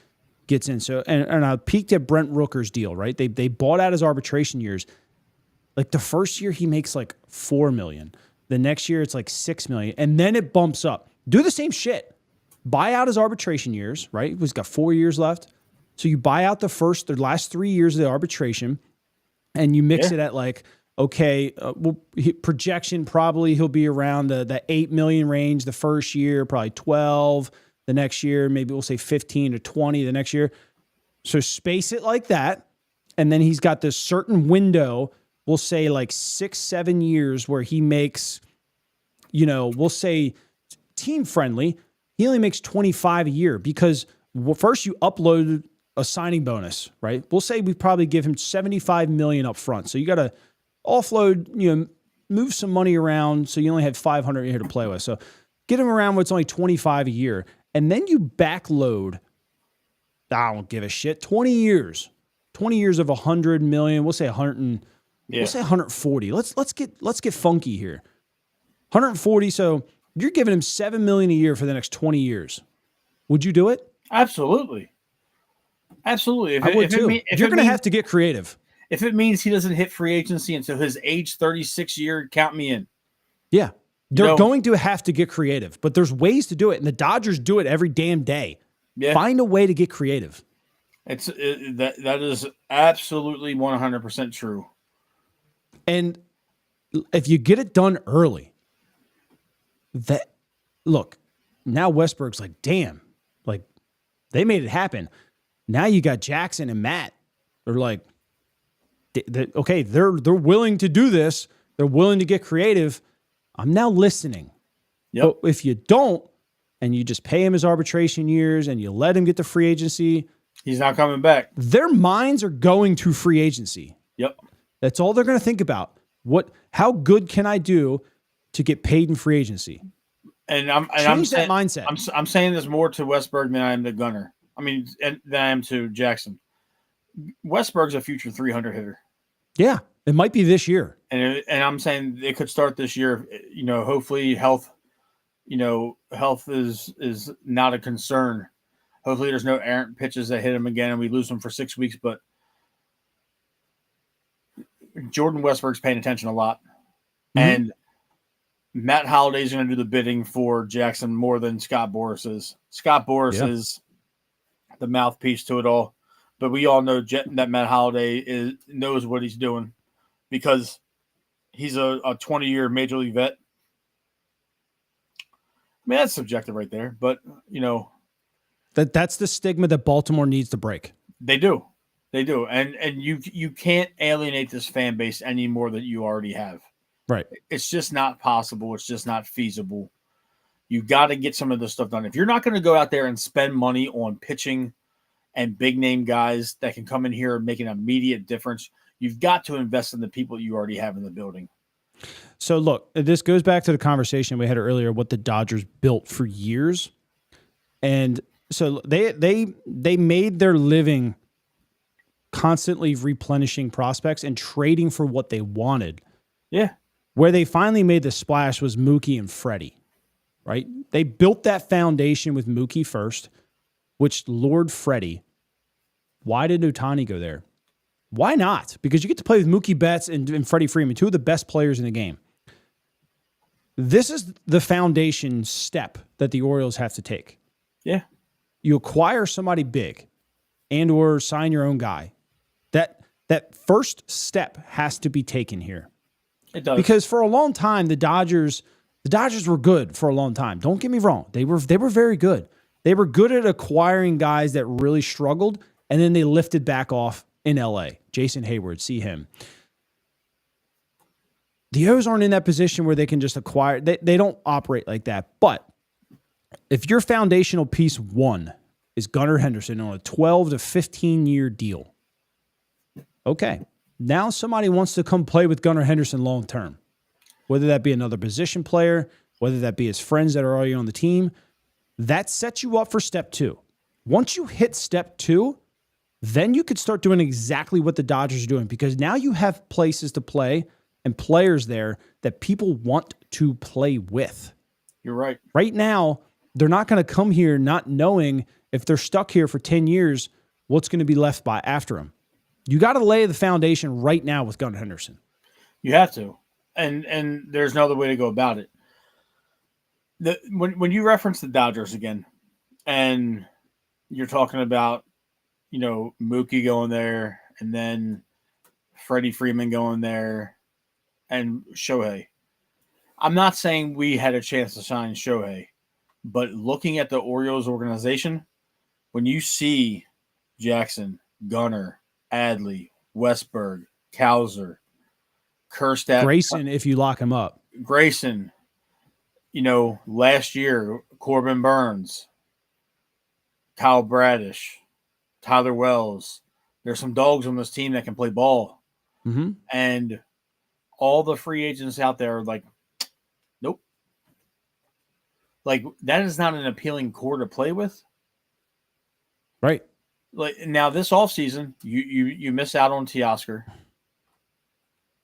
gets in. So and I peeked at Brent Rooker's deal, right? They bought out his arbitration years. Like the first year he makes like $4 million. The next year it's like $6 million, and then it bumps up. Do the same shit. Buy out his arbitration years, right? He's got 4 years left. So you buy out the last 3 years of the arbitration, and you mix it at like, okay, projection probably he'll be around the 8 million range the first year, probably 12 the next year, maybe we'll say 15 to 20 the next year. So space it like that, and then he's got this certain window, we'll say like 6-7 years where he makes, we'll say team friendly, he only makes 25 a year because first you upload a signing bonus, right? We'll say we probably give him 75 million up front. So you got to offload, move some money around so you only have 500 here to play with. So get him around where it's only 25 a year. And then you backload, I don't give a shit, 20 years. 20 years of 100 million, we'll say 100 we'll say 140. Let's get funky here. 140, so you're giving him $7 million a year for the next 20 years. Would you do it? Absolutely. Absolutely. I would too. You're going to have to get creative. If it means he doesn't hit free agency until his age 36 year, count me in. Yeah. They're going to have to get creative, but there's ways to do it, and the Dodgers do it every damn day. Yeah. Find a way to get creative. That is absolutely 100% true. And if you get it done early, now Westberg's like, damn, like they made it happen. Now you got Jackson and Matt. They're like, Okay, they're willing to do this. They're willing to get creative. I'm now listening. Yep. But if you don't, and you just pay him his arbitration years and you let him get to free agency, he's not coming back. Their minds are going to free agency. Yep. That's all they're going to think about. How good can I do to get paid in free agency? And I'm Change saying, that mindset. I'm saying this more to Westberg than I am to Gunnar. I mean, than I am to Jackson. Westberg's a future 300 hitter. Yeah, it might be this year. And I'm saying it could start this year. You know, hopefully health is not a concern. Hopefully there's no errant pitches that hit him again and we lose him for 6 weeks. But Jordan Westberg's paying attention a lot. Mm-hmm. And Matt Holliday's going to do the bidding for Jackson more than Scott Boras is. Scott Boras is the mouthpiece to it all. But we all know that Matt Holliday knows what he's doing because he's a 20-year Major League vet. I mean, that's subjective right there. But, you know. That's the stigma that Baltimore needs to break. They do. They do. And you can't alienate this fan base any more than you already have. Right. It's just not possible. It's just not feasible. You got to get some of this stuff done. If you're not going to go out there and spend money on pitching and big name guys that can come in here and make an immediate difference, you've got to invest in the people you already have in the building. So look, this goes back to the conversation we had earlier, what the Dodgers built for years. And so they made their living constantly replenishing prospects and trading for what they wanted. Yeah. Where they finally made the splash was Mookie and Freddie, right? They built that foundation with Mookie first, which lured Freddie. Why did Ohtani go there? Why not? Because you get to play with Mookie Betts and Freddie Freeman, two of the best players in the game. This is the foundation step that the Orioles have to take. Yeah. You acquire somebody big and or sign your own guy. That first step has to be taken here. It does. Because for a long time, the Dodgers were good for a long time. Don't get me wrong. They were very good. They were good at acquiring guys that really struggled, and then they lifted back off in LA. Jason Hayward, see him. The O's aren't in that position where they can just acquire. They don't operate like that. But if your foundational piece one is Gunnar Henderson on a 12 to 15-year deal, okay, now somebody wants to come play with Gunnar Henderson long term, whether that be another position player, whether that be his friends that are already on the team. That sets you up for step two. Once you hit step two, then you could start doing exactly what the Dodgers are doing because now you have places to play and players there that people want to play with. You're right. Right now, they're not going to come here not knowing if they're stuck here for 10 years, what's going to be left by after them. You got to lay the foundation right now with Gunnar Henderson. You have to. And there's no other way to go about it. When you reference the Dodgers again, and you're talking about, you know, Mookie going there, and then Freddie Freeman going there, and Shohei. I'm not saying we had a chance to sign Shohei, but looking at the Orioles organization, when you see Jackson, Gunnar, Adley, Westberg, Kowser, Kerstad, Grayson, if you lock him up. Grayson, you know, last year, Corbin Burns, Kyle Bradish, Tyler Wells. There's some dogs on this team that can play ball. Mm-hmm. And all the free agents out there are like, nope. Like, that is not an appealing core to play with. Right. Like, now this offseason, you miss out on Teoscar.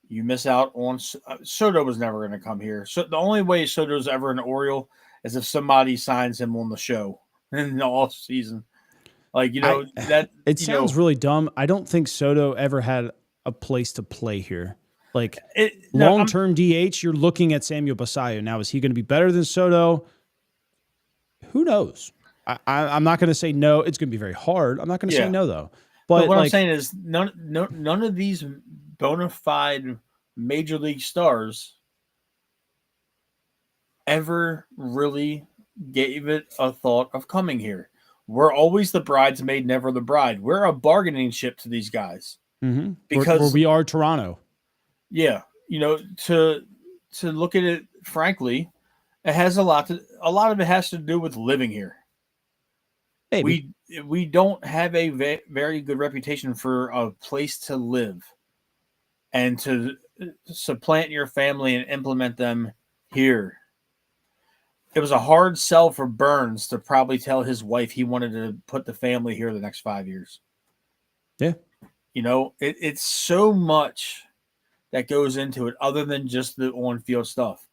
You miss out on Soto was never going to come here. So the only way Soto's ever an Oriole is if somebody signs him on the show in the off season. Like, you know, it sounds really dumb. I don't think Soto ever had a place to play here. Like long-term DH, you're looking at Samuel Basallo. Now, is he going to be better than Soto? Who knows? I'm not going to say no. It's going to be very hard. I'm not going to say no, though. But what I'm saying is none of these bona fide major league stars ever really gave it a thought of coming here. We're always the bridesmaid, never the bride. We're a bargaining chip to these guys. Where we are Toronto. Yeah, to look at it frankly, it has a lot of it has to do with living here. Maybe. We don't have a very good reputation for a place to live and to supplant your family and implement them here. It was a hard sell for Burns to probably tell his wife he wanted to put the family here the next 5 years. Yeah. It's so much that goes into it other than just the on-field stuff.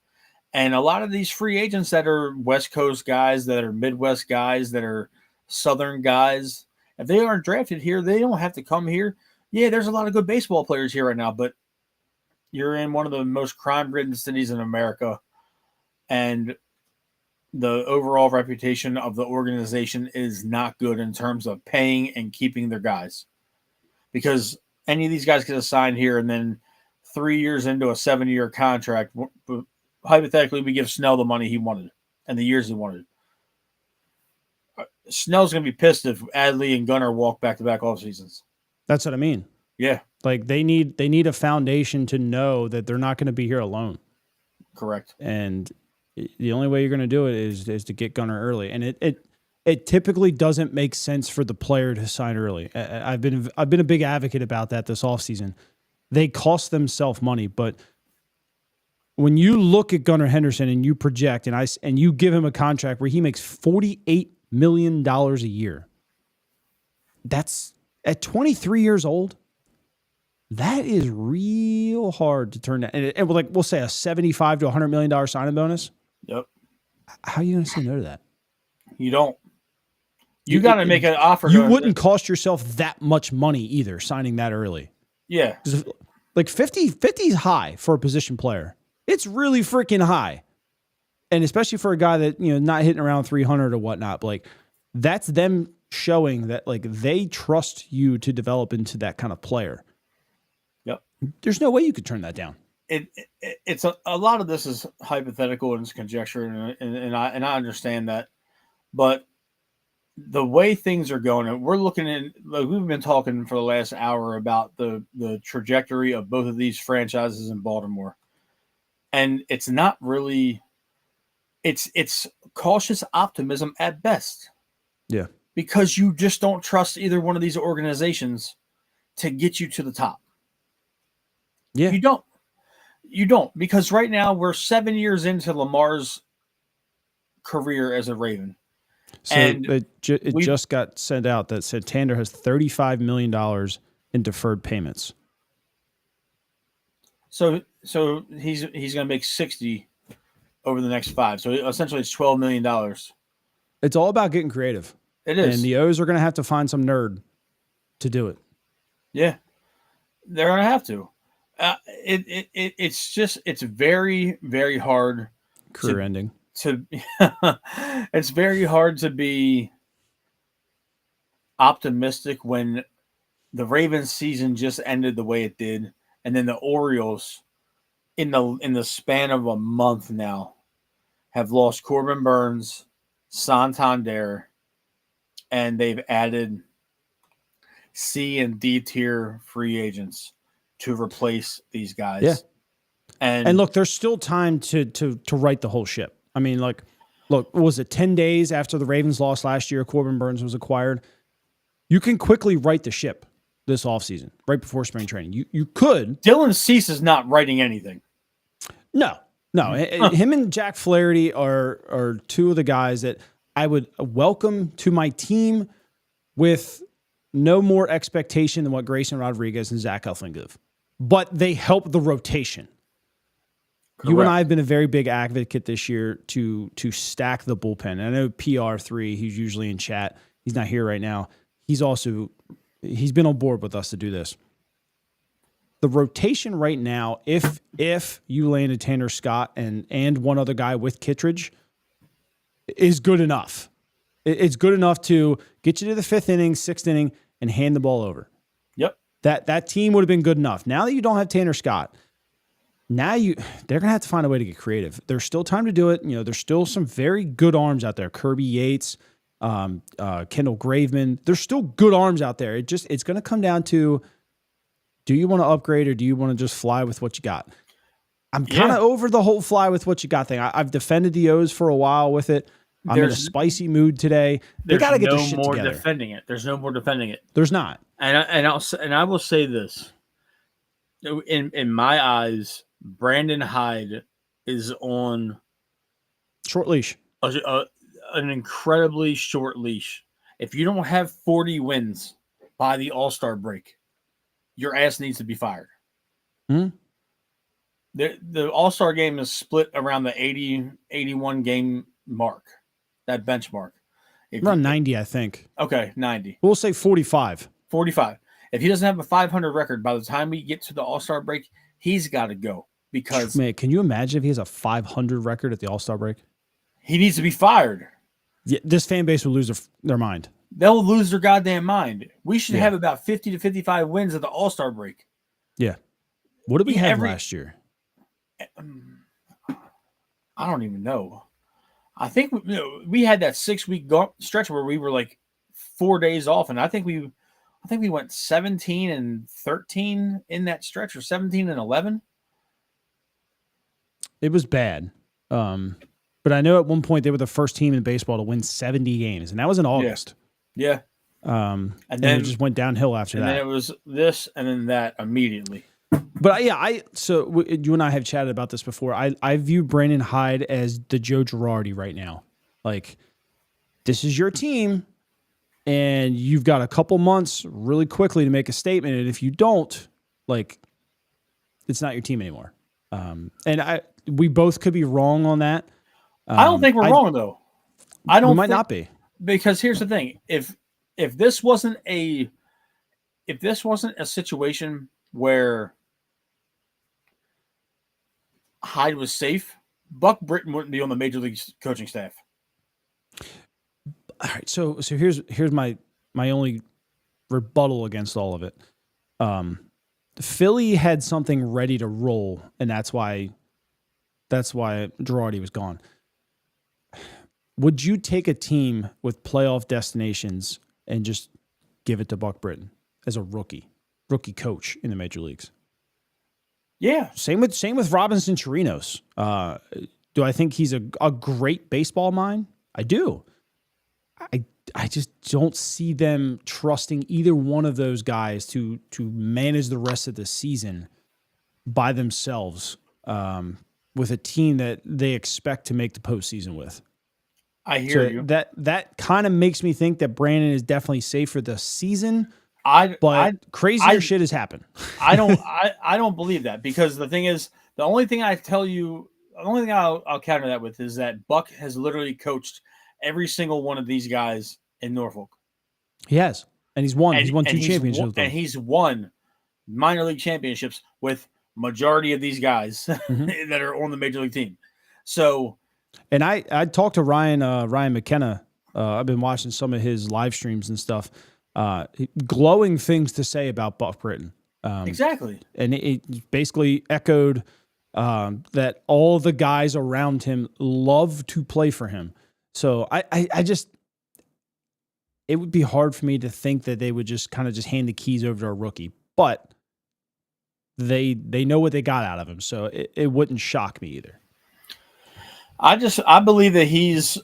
And a lot of these free agents that are West Coast guys, that are Midwest guys, that are Southern guys, if they aren't drafted here, they don't have to come here. Yeah, there's a lot of good baseball players here right now, but you're in one of the most crime-ridden cities in America, and the overall reputation of the organization is not good in terms of paying and keeping their guys. Because any of these guys get assigned here, and then 3 years into a 7-year contract, hypothetically, we give Snell the money he wanted and the years he wanted. Snell's going to be pissed if Adley and Gunnar walk back-to-back off seasons. That's what I mean. Yeah. Like they need a foundation to know that they're not going to be here alone. Correct. And the only way you're going to do it is to get Gunnar early. And it typically doesn't make sense for the player to sign early. I've been a big advocate about that this offseason. They cost themselves money, but when you look at Gunnar Henderson and you project and you give him a contract where he makes $48 million a year, that's at 23 years old. That is real hard to turn down. And we'll say a $75 to $100 million signing bonus. Yep. How are you going to say no to that? You don't. You got to make an offer. You wouldn't cost yourself that much money either signing that early. Yeah. Like 50 is high for a position player. It's really freaking high. And especially for a guy that, not hitting around 300 or whatnot, but like that's them showing that like they trust you to develop into that kind of player. Yep. There's no way you could turn that down. It's a lot of this is hypothetical and it's conjecture, and I understand that, but the way things are going, and we're looking at, like we've been talking for the last hour about the trajectory of both of these franchises in Baltimore, and it's not really, it's cautious optimism at best. Yeah, because you just don't trust either one of these organizations to get you to the top. Yeah, you don't, because right now we're 7 years into Lamar's career as a Raven. So it just got sent out that said Tander has $35 million in deferred payments. So he's going to make 60 over the next 5. So essentially it's $12 million. It's all about getting creative. It is. And the O's are going to have to find some nerd to do it. Yeah. They're going to have to. It's very, very hard. Career ending. It's very hard to be optimistic when the Ravens season just ended the way it did, and then the Orioles in the span of a month now have lost Corbin Burns, Santander, and they've added C and D tier free agents to replace these guys. Yeah. And look, there's still time to right the whole ship. I mean, look, was it 10 days after the Ravens lost last year, Corbin Burns was acquired? You can quickly right the ship this offseason, right before spring training. You could. Dylan Cease is not writing anything. No. Him and Jack Flaherty are two of the guys that I would welcome to my team with no more expectation than what Grayson Rodriguez and Zach Eflin give. But they help the rotation. Correct. You and I have been a very big advocate this year to stack the bullpen. And I know PR3, he's usually in chat. He's not here right now. He's been on board with us to do this. The rotation right now, if you landed Tanner Scott and one other guy with Kittredge, is good enough. It's good enough to get you to the 5th inning, 6th inning, and hand the ball over. Yep. That team would have been good enough. Now that you don't have Tanner Scott, they're going to have to find a way to get creative. There's still time to do it. There's still some very good arms out there. Kirby Yates, Kendall Graveman. There's still good arms out there. It's going to come down to Do you want to upgrade or do you want to just fly with what you got? I'm kind of over the whole fly with what you got thing. I've defended the O's for a while with it. I'm in a spicy mood today. They got to get their shit together. There's no more defending it. There's no more defending it. There's not. And I will say this. In my eyes, Brandon Hyde is on short leash. An incredibly short leash. If you don't have 40 wins by the All-Star break, your ass needs to be fired. The All-Star game is split around the 81 game mark, that benchmark. Around 90, I think. Okay, 90. We'll say 45. 45. If he doesn't have a 500 record by the time we get to the All-Star break, he's got to go. Because, man, can you imagine if he has a 500 record at the All-Star break? He needs to be fired. Yeah, this fan base will lose their mind. They'll lose their goddamn mind. We should have about 50 to 55 wins at the All-Star break. Yeah. What did we have last year? I don't even know. I think we had that 6-week stretch where we were like 4 days off, and I think we went 17 and 13 in that stretch, or 17 and 11. It was bad. But I know at one point they were the first team in baseball to win 70 games, and that was in August. Yeah. And then it just went downhill after that. And then it was this and then that immediately. But so you and I have chatted about this before. I view Brandon Hyde as the Joe Girardi right now. Like, this is your team, and you've got a couple months really quickly to make a statement. And if you don't, like, it's not your team anymore. And we both could be wrong on that. I don't think we're wrong though. We might not be, because here's the thing: if this wasn't a situation where Hyde was safe, Buck Britton wouldn't be on the major league coaching staff. All right, so here's my only rebuttal against all of it. Philly had something ready to roll, and that's why Girardi was gone. Would you take a team with playoff destinations and just give it to Buck Britton as a rookie coach in the major leagues? Yeah. Same with Robinson Chirinos. Do I think he's a great baseball mind? I do. I just don't see them trusting either one of those guys to manage the rest of the season by themselves with a team that they expect to make the postseason with. I hear you. That kind of makes me think that Brandon is definitely safe for the season. Crazier shit has happened. I don't believe that, because the thing is, the only thing I'll counter that with is that Buck has literally coached every single one of these guys in Norfolk. He has, and he's won. He's won two championships, and he's won minor league championships with majority of these guys that are on the major league team. So. And I talked to Ryan McKenna. I've been watching some of his live streams and stuff. Glowing things to say about Buck Britton. Exactly. And it basically echoed that all the guys around him love to play for him. So I just, it would be hard for me to think that they would just kind of just hand the keys over to a rookie. But they know what they got out of him. So it wouldn't shock me either. I believe that he's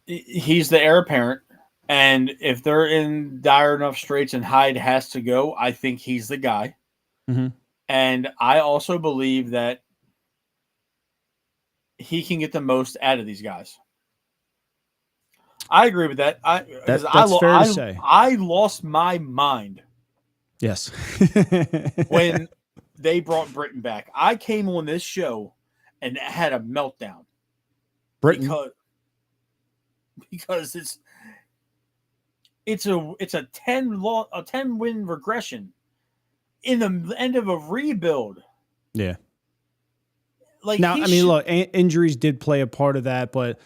the heir apparent, and if they're in dire enough straits and Hyde has to go, I think he's the guy. Mm-hmm. And I also believe that he can get the most out of these guys. I agree with that. That's fair to say. I lost my mind. Yes. When they brought Britton back, I came on this show and had a meltdown. Britton. Because it's a 10 win regression in the end of a rebuild. Yeah. Like, now, look, injuries did play a part of that, but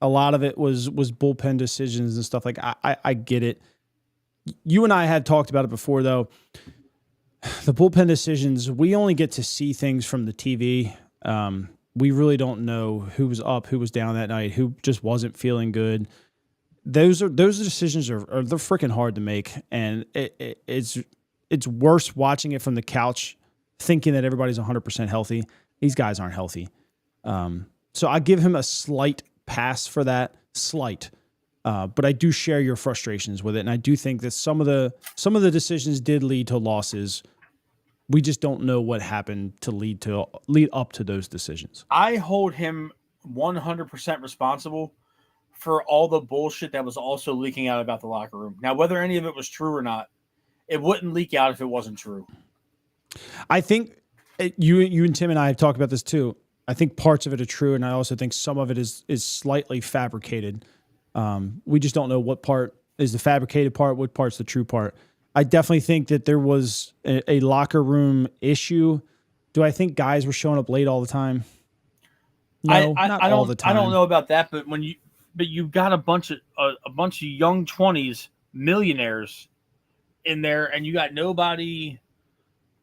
a lot of it was bullpen decisions and stuff. Like, I get it. You and I had talked about it before, though. The bullpen decisions, we only get to see things from the TV. We really don't know who was up, who was down that night, who just wasn't feeling good. Those decisions are they're freaking hard to make, and it's it's worse watching it from the couch, thinking that everybody's 100% healthy. These guys aren't healthy. So I give him a slight pass for that, slight. But I do share your frustrations with it, and I do think that some of the decisions did lead to losses. We just don't know what happened to lead up to those decisions. I hold him 100% responsible for all the bullshit that was also leaking out about the locker room. Now, whether any of it was true or not, it wouldn't leak out if it wasn't true. I think you and Tim and I have talked about this too. I think parts of it are true, and I also think some of it is slightly fabricated. We just don't know what part is the fabricated part, what part's the true part. I definitely think that there was a locker room issue. Do I think guys were showing up late all the time? No, not all the time. I don't know about that, but you've got a bunch of young 20s millionaires in there, and you got nobody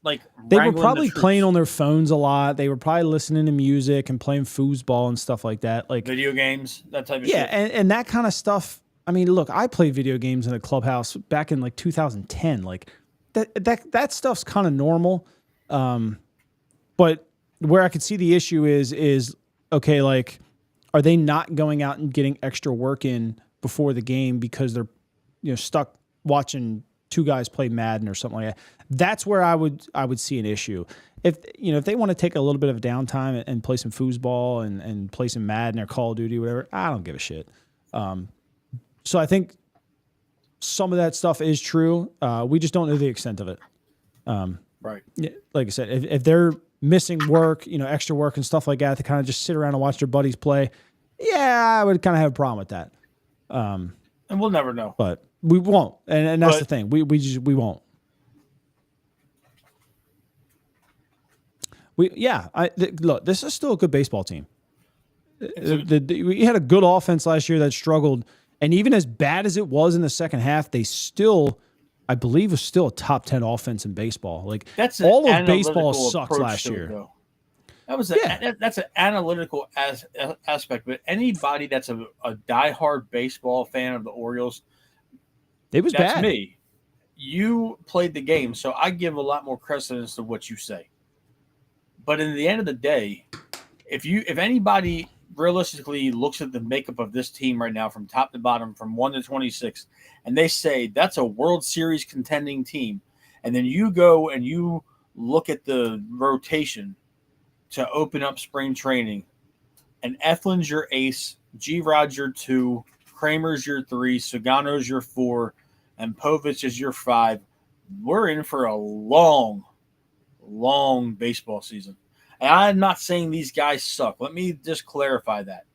like they were probably playing on their phones a lot. They were probably listening to music and playing foosball and stuff like that, like video games, that type of shit. Yeah, and that kind of stuff. I mean, look, I played video games in a clubhouse back in like 2010. Like that stuff's kind of normal. But where I could see the issue is okay, like, are they not going out and getting extra work in before the game because they're stuck watching two guys play Madden or something like that? That's where I would see an issue. If they want to take a little bit of downtime and play some foosball and play some Madden or Call of Duty, whatever, I don't give a shit. So I think some of that stuff is true. We just don't know the extent of it. Right. Like I said, if they're missing work, extra work and stuff like that, to kind of just sit around and watch their buddies play, yeah, I would kind of have a problem with that. And we'll never know. But we won't. And that's the thing. We won't. Look, this is still a good baseball team. We had a good offense last year that struggled, and even as bad as it was in the second half, they still, I believe, was still a top 10 offense in baseball. Like all of baseball sucked last year. That's an analytical aspect. But anybody that's a diehard baseball fan of the Orioles, that's bad. That's me. You played the game, so I give a lot more precedence to what you say. But in the end of the day, if anybody realistically looks at the makeup of this team right now from top to bottom, from 1 to 26, and they say that's a World Series contending team, and then you go and you look at the rotation to open up spring training, and Eflin's your ace, G-Rod's your 2, Kramer's your 3, Sugano's your 4, and Povich is your 5, we're in for a long baseball season. And I'm not saying these guys suck. Let me just clarify that.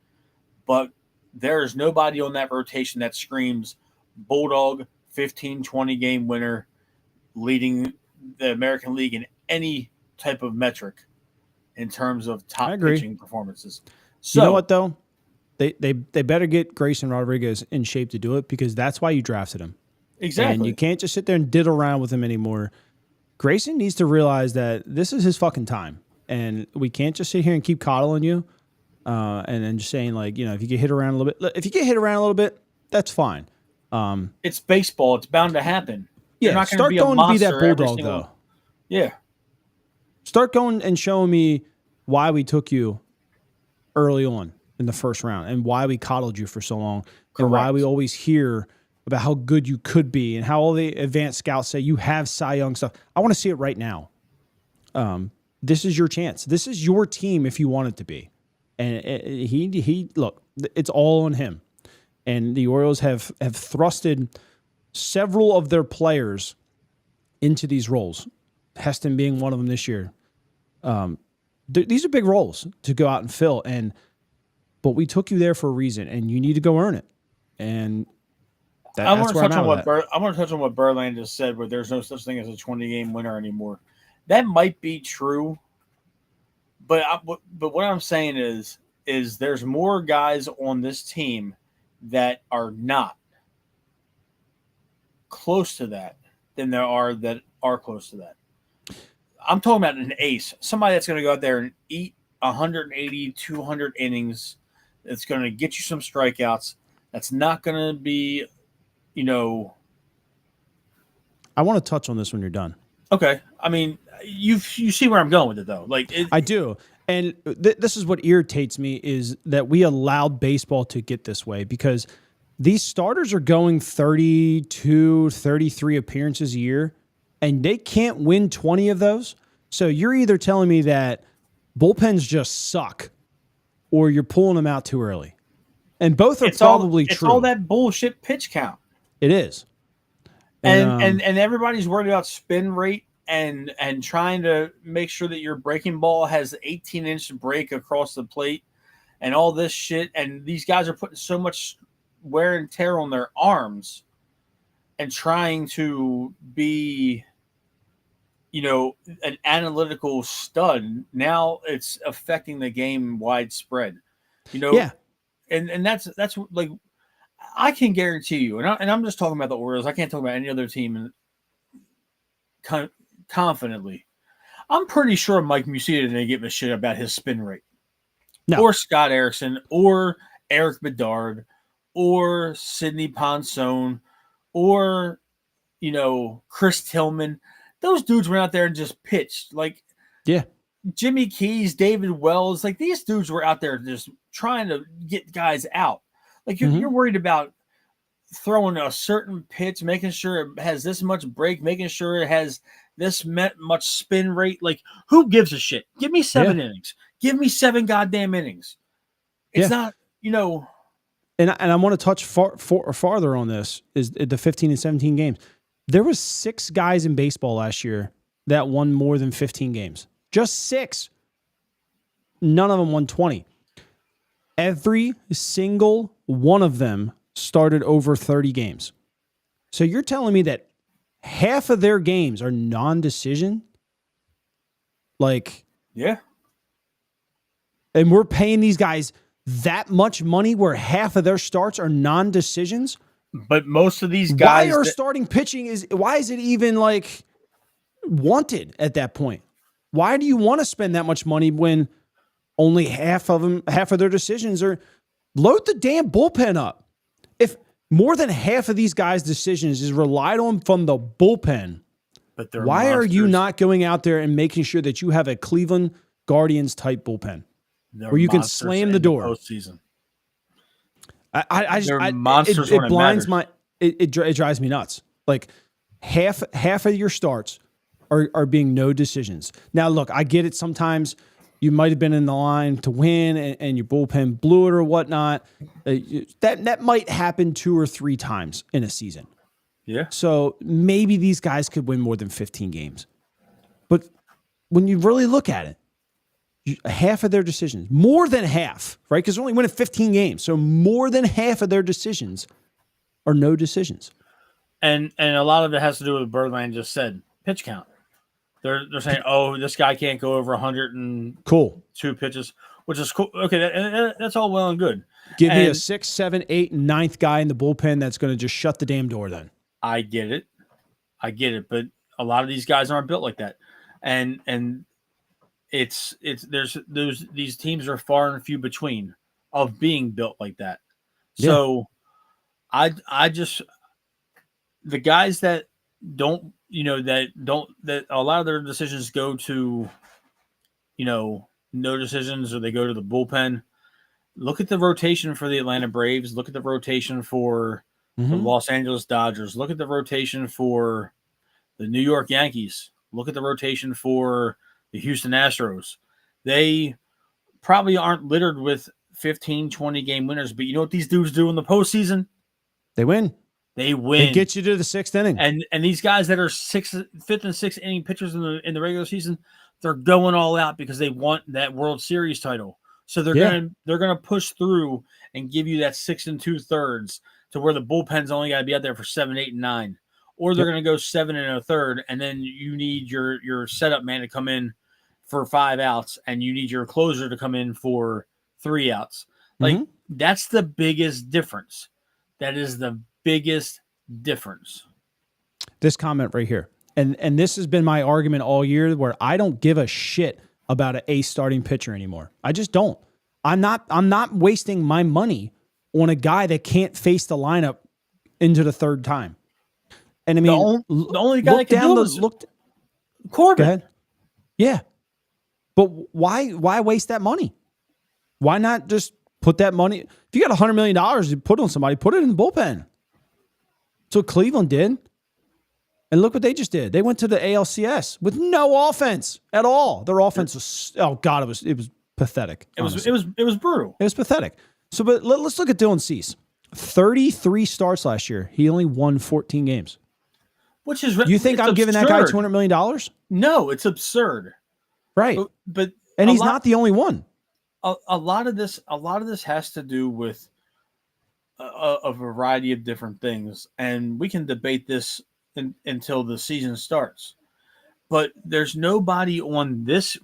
But there is nobody on that rotation that screams Bulldog 15-20 game winner, leading the American League in any type of metric in terms of top pitching performances. So, you know what, though? They better get Grayson Rodriguez in shape to do it, because that's why you drafted him. Exactly. And you can't just sit there and diddle around with him anymore. Grayson needs to realize that this is his fucking time. And we can't just sit here and keep coddling you and then just saying, like, if you get hit around a little bit. If you get hit around a little bit, that's fine. It's baseball. It's bound to happen. Yeah, You're not start be going to be that bulldog, though. Yeah. Start going and showing me why we took you early on in the first round and why we coddled you for so long. Correct. And why we always hear about how good you could be and how all the advanced scouts say you have Cy Young stuff. I want to see it right now. This is your chance. This is your team if you want it to be. And he look, it's all on him. And the Orioles have thrusted several of their players into these roles, Heston being one of them this year. These are big roles to go out and fill. But we took you there for a reason, and you need to go earn it. And I want to touch on what Verlander just said, where there's no such thing as a 20-game winner anymore. That might be true, but what I'm saying is there's more guys on this team that are not close to that than there are that are close to that. I'm talking about an ace, somebody that's going to go out there and eat 180, 200 innings. That's going to get you some strikeouts. That's not going to be, I want to touch on this when you're done. Okay, I mean, you see where I'm going with it though. Like I do. And this is what irritates me is that we allowed baseball to get this way because these starters are going 32, 33 appearances a year, and they can't win 20 of those. So you're either telling me that bullpens just suck or you're pulling them out too early. And both are probably it's true. all that bullshit pitch count. It is. And everybody's worried about spin rate and trying to make sure that your breaking ball has 18-inch break across the plate and all this shit. And these guys are putting so much wear and tear on their arms and trying to be, an analytical stud. Now it's affecting the game widespread. Yeah. And that's like, I can guarantee you, and I'm just talking about the Orioles. I can't talk about any other team confidently. I'm pretty sure Mike Mussina didn't give a shit about his spin rate. No. Or Scott Erickson, or Eric Bedard, or Sidney Ponson, or, Chris Tillman. Those dudes went out there and just pitched. Like, yeah. Jimmy Keys, David Wells, like these dudes were out there just trying to get guys out. Like you're worried about throwing a certain pitch, making sure it has this much break, making sure it has this much spin rate. Like, who gives a shit? Give me 7 innings. Give me 7 goddamn innings. It's not, And I want to touch farther on this is the 15 and 17 games. There was 6 guys in baseball last year that won more than 15 games. Just 6. None of them won 20. Every single one of them started over 30 games. So you're telling me that half of their games are non-decision? Like, yeah. And we're paying these guys that much money where half of their starts are non-decisions? But most of these guys... Why are starting pitching why is it even like wanted at that point? Why do you want to spend that much money when only half of their decisions are load the damn bullpen up? If more than half of these guys' decisions is relied on from the bullpen, but why are you not going out there and making sure that you have a Cleveland Guardians type bullpen where you can slam the door? Postseason. It blinds my. It drives me nuts. Like half of your starts are being no decisions. Now, look, I get it. Sometimes you might have been in the line to win, and your bullpen blew it or whatnot. That might happen 2 or 3 times in a season. Yeah. So maybe these guys could win more than 15 games, but when you really look at it, half of their decisions, more than half, right? Because they're only winning 15 games. So more than half of their decisions are no decisions. And a lot of it has to do with what Birdland just said, pitch count. They're saying, oh, this guy can't go over 102 pitches, which is cool. Okay, that's all well and good. Give me a 6, 7, 8, 9th guy in the bullpen that's going to just shut the damn door then. I get it. But a lot of these guys aren't built like that. And these teams are far and few between of being built like that. Yeah. So I just, the guys that don't, that a lot of their decisions go to, no decisions, or they go to the bullpen. Look at the rotation for the Atlanta Braves. Look at the rotation for the Los Angeles Dodgers. Look at the rotation for the New York Yankees. Look at the rotation for the Houston Astros. They probably aren't littered with 15, 20 game winners, but you know what these dudes do in the postseason? They win. They win. They get you to the 6th inning. And these guys that are 5th and 6th inning pitchers in the regular season, they're going all out because they want that World Series title. So they're gonna push through and give you that 6 2/3 to where the bullpen's only got to be out there for 7, 8, and 9, or they're gonna go 7 1/3, and then you need your setup man to come in for 5 outs, and you need your closer to come in for 3 outs. Like that's the biggest difference. That is the biggest difference. This comment right here, and this has been my argument all year, where I don't give a shit about an ace starting pitcher anymore. I just don't. I'm not wasting my money on a guy that can't face the lineup into the 3rd time. And I mean, the only guy that can do it Corbin. Go ahead. Yeah. But why waste that money? Why not just put that money? If you got $100 million to put on somebody, put it in the bullpen. That's what Cleveland did. And look what they just did. They went to the ALCS with no offense at all. Their offense was, oh God, it was pathetic. It was brutal. It was pathetic. So, but let's look at Dylan Cease. 33 starts last year. He only won 14 games. Which is You think I'm giving that guy $200 million? No, it's absurd. Right. But and he's not the only one. A lot of this has to do with a variety of different things, and we can debate this until the season starts. But there's nobody on this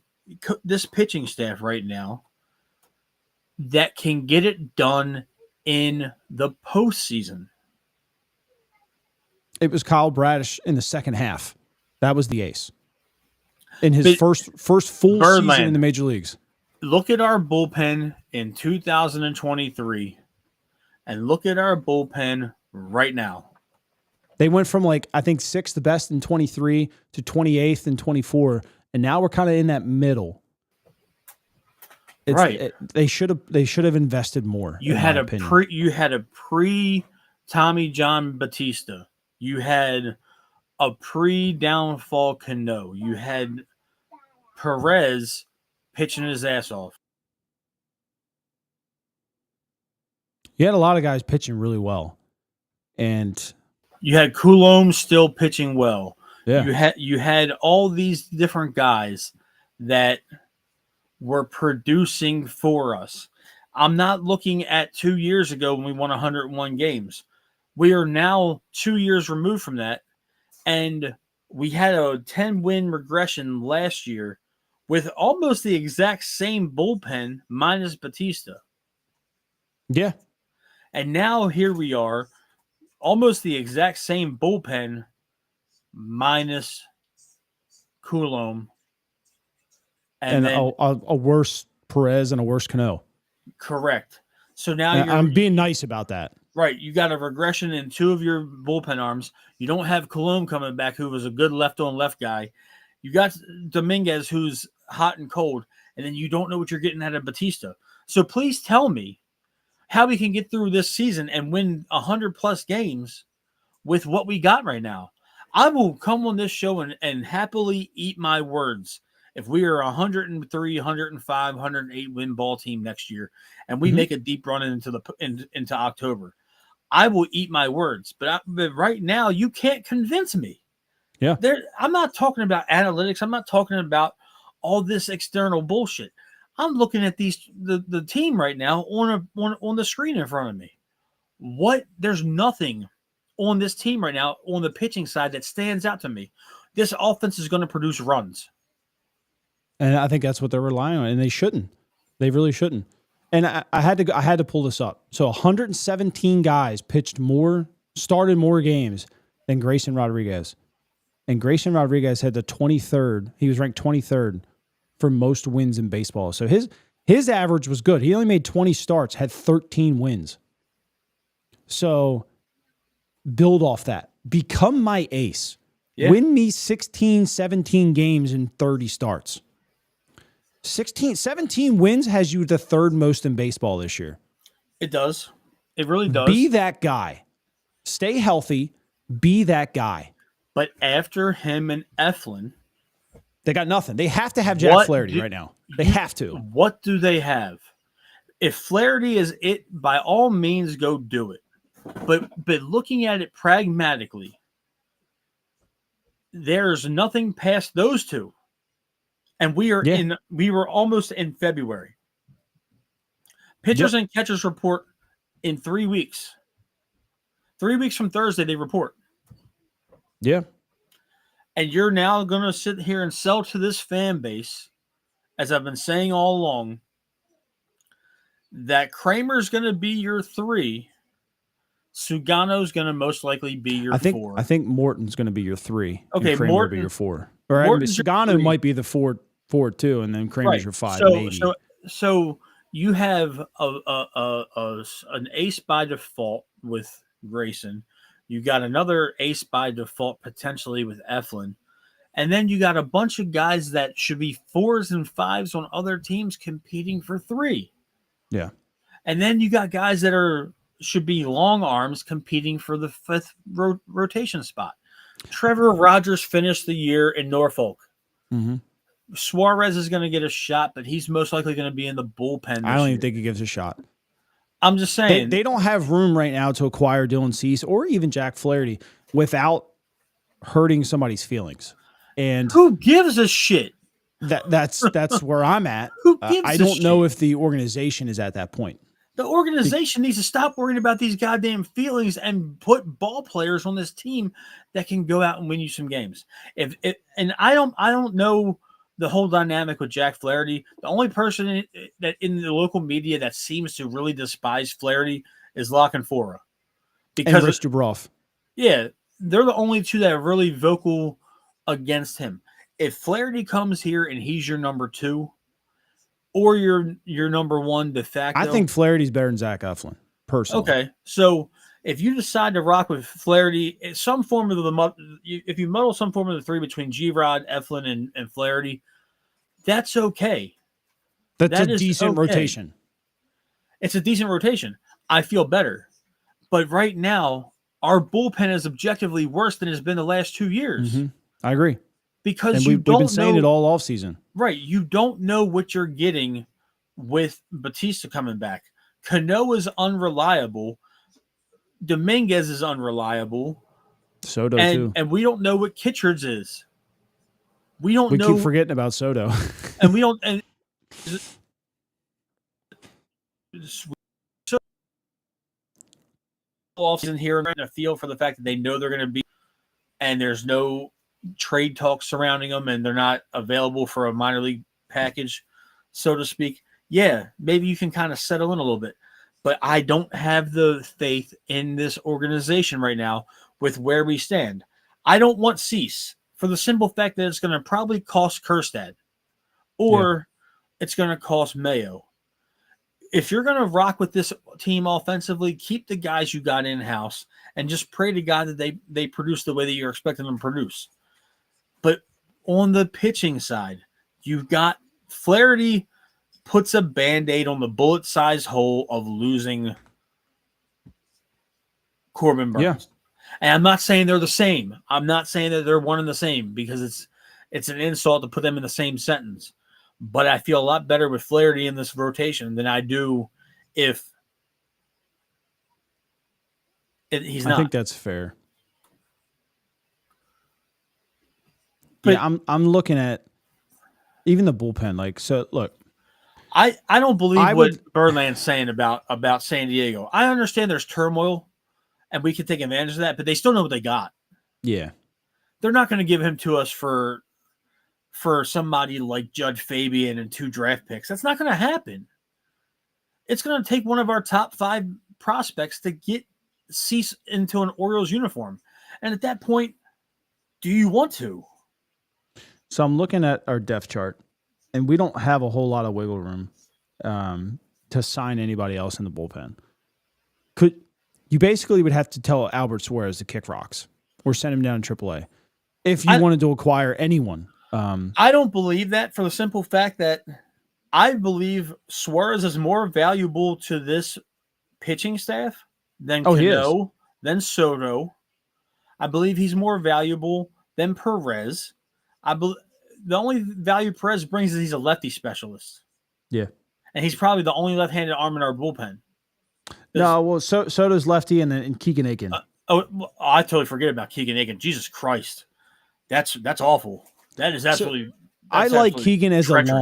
pitching staff right now that can get it done in the postseason. It was Kyle Bradish in the second half. That was the ace. In his first full season in the major leagues. Look at our bullpen in 2023 and look at our bullpen right now. They went from I think 6th best in 23 to 28th in 24, and now we're kind of in that middle. They should have invested more. You had a pre Tommy John Batista. You had a pre-downfall Cano. You had Perez pitching his ass off. You had a lot of guys pitching really well. And you had Coulomb still pitching well. Yeah. You had all these different guys that were producing for us. I'm not looking at 2 years ago when we won 101 games. We are now 2 years removed from that. And we had a 10-win regression last year with almost the exact same bullpen minus Batista. Yeah. And now here we are, almost the exact same bullpen minus Coulomb. And then, a worse Perez and a worse Cano. Correct. So now I'm being nice about that. Right. You got a regression in two of your bullpen arms. You don't have Coulomb coming back, who was a good left-on-left guy. You got Dominguez, who's hot and cold, and then you don't know what you're getting out of Batista. So please tell me how we can get through this season and win 100-plus games with what we got right now. I will come on this show and happily eat my words if we are 103, 105, 108 win ball team next year and we make a deep run into October. I will eat my words, but right now you can't convince me. Yeah, I'm not talking about analytics. I'm not talking about all this external bullshit. I'm looking at the team right now on the screen in front of me. There's nothing on this team right now on the pitching side that stands out to me. This offense is going to produce runs, and I think that's what they're relying on, and they shouldn't. They really shouldn't. And I had to pull this up. So 117 guys started more games than Grayson Rodriguez. And Grayson Rodriguez had the 23rd. He was ranked 23rd for most wins in baseball. So his average was good. He only made 20 starts, had 13 wins. So build off that. Become my ace. Yeah. Win me 16, 17 games in 30 starts. 17 wins has you the third most in baseball this year. It does. It really does. Be that guy. Stay healthy. Be that guy. But after him and Eflin, they got nothing. They have to have Jack Flaherty right now. They have to. What do they have? If Flaherty is it, by all means, go do it. But looking at it pragmatically, there's nothing past those two. And we were almost in February. Pitchers and catchers report in 3 weeks. 3 weeks from Thursday, they report. Yeah. And you're now going to sit here and sell to this fan base, as I've been saying all along, that Kramer's going to be your 3. Sugano's going to most likely be your 4. I think Morton's going to be your 3. Okay, Kramer will be your 4. Or Sugano might be the 4 too, and then Kramer's your 5. So you have an ace by default with Grayson. You got another ace by default potentially with Eflin, And then you got a bunch of guys that should be 4s and 5s on other teams competing for 3. Yeah. And then you got guys that should be long arms competing for the 5th rotation spot. Trevor Rogers finished the year in Norfolk. Mm-hmm. Suarez is going to get a shot, but he's most likely going to be in the bullpen. I don't even think he gives a shot. I'm just saying. They don't have room right now to acquire Dylan Cease or even Jack Flaherty without hurting somebody's feelings. And who gives a shit? That's where I'm at. Who gives I a don't shit? know if the organization is at that point. The organization needs to stop worrying about these goddamn feelings and put ball players on this team that can go out and win you some games. And I don't know the whole dynamic with Jack Flaherty. The only person that in the local media that seems to really despise Flaherty is Locke and Fora. And Rich Dubroff. Yeah, they're the only two that are really vocal against him. If Flaherty comes here and he's your number 2 or your number 1 de facto. I think Flaherty's better than Zach Eflin, personally. Okay, so if you decide to rock with Flaherty, some form of if you muddle some form of the 3 between G-Rod, Eflin, and Flaherty, that's okay. That's a decent rotation. It's a decent rotation. I feel better. But right now, our bullpen is objectively worse than it's been the last 2 years. Mm-hmm. I agree. Because we've been saying it all off season. Right. You don't know what you're getting with Batista coming back. Cano is unreliable. Dominguez is unreliable. Soto too. And we don't know what Kitchards is. We keep forgetting about Soto. And we don't and offseason here and a feel for the fact that they know they're going to be, and there's no trade talks surrounding them, and they're not available for a minor league package, so to speak. Yeah, maybe you can kind of settle in a little bit, but I don't have the faith in this organization right now with where we stand. I don't want Cease for the simple fact that it's going to probably cost Kerstad, or it's going to cost Mayo. If you're going to rock with this team offensively, keep the guys you got in-house and just pray to God that they produce the way that you're expecting them to produce. But on the pitching side, you've got Flaherty puts a Band-Aid on the bullet-sized hole of losing Corbin Burns. Yeah. And I'm not saying they're the same. I'm not saying that they're one and the same because it's an insult to put them in the same sentence. But I feel a lot better with Flaherty in this rotation than I do if he's not. I think that's fair. But yeah, I'm looking at even the bullpen. Like, so look, I don't believe what Birdland's saying about San Diego. I understand there's turmoil and we can take advantage of that, but they still know what they got. Yeah. They're not going to give him to us for somebody like Judge Fabian and 2 draft picks. That's not going to happen. It's going to take one of our top 5 prospects to get Cease into an Orioles uniform. And at that point, do you want to? So I'm looking at our depth chart, and we don't have a whole lot of wiggle room to sign anybody else in the bullpen. You basically would have to tell Albert Suarez to kick rocks or send him down to AAA if you wanted to acquire anyone. I don't believe that for the simple fact that I believe Suarez is more valuable to this pitching staff than Cano, than Soto. I believe he's more valuable than Perez. The only value Perez brings is he's a lefty specialist. Yeah. And he's probably the only left-handed arm in our bullpen. No, well, Soto's lefty and Keegan Aiken. I totally forget about Keegan Aiken. Jesus Christ. That's awful. That is absolutely. I like Keegan as treacherous. a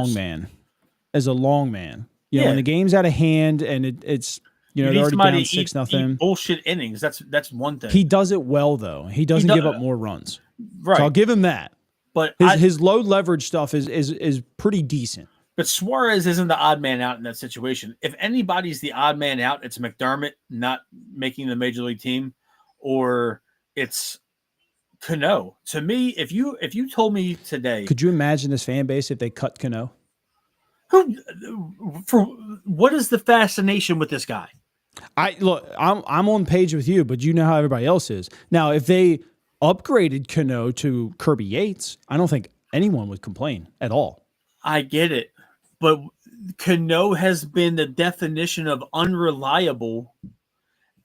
long man. You know, when the game's out of hand and it's they're already down 6-0. Bullshit innings. That's one thing. He does it well though. He doesn't give up more runs. Right. So I'll give him that. But his low leverage stuff is pretty decent. But Suarez isn't the odd man out in that situation. If anybody's the odd man out, it's McDermott not making the major league team, or it's Cano. To me, if you told me today, could you imagine this fan base if they cut Cano? What is the fascination with this guy? I'm on page with you, but you know how everybody else is. Now, if they upgraded Cano to Kirby Yates, I don't think anyone would complain at all. I get it, but Cano has been the definition of unreliable,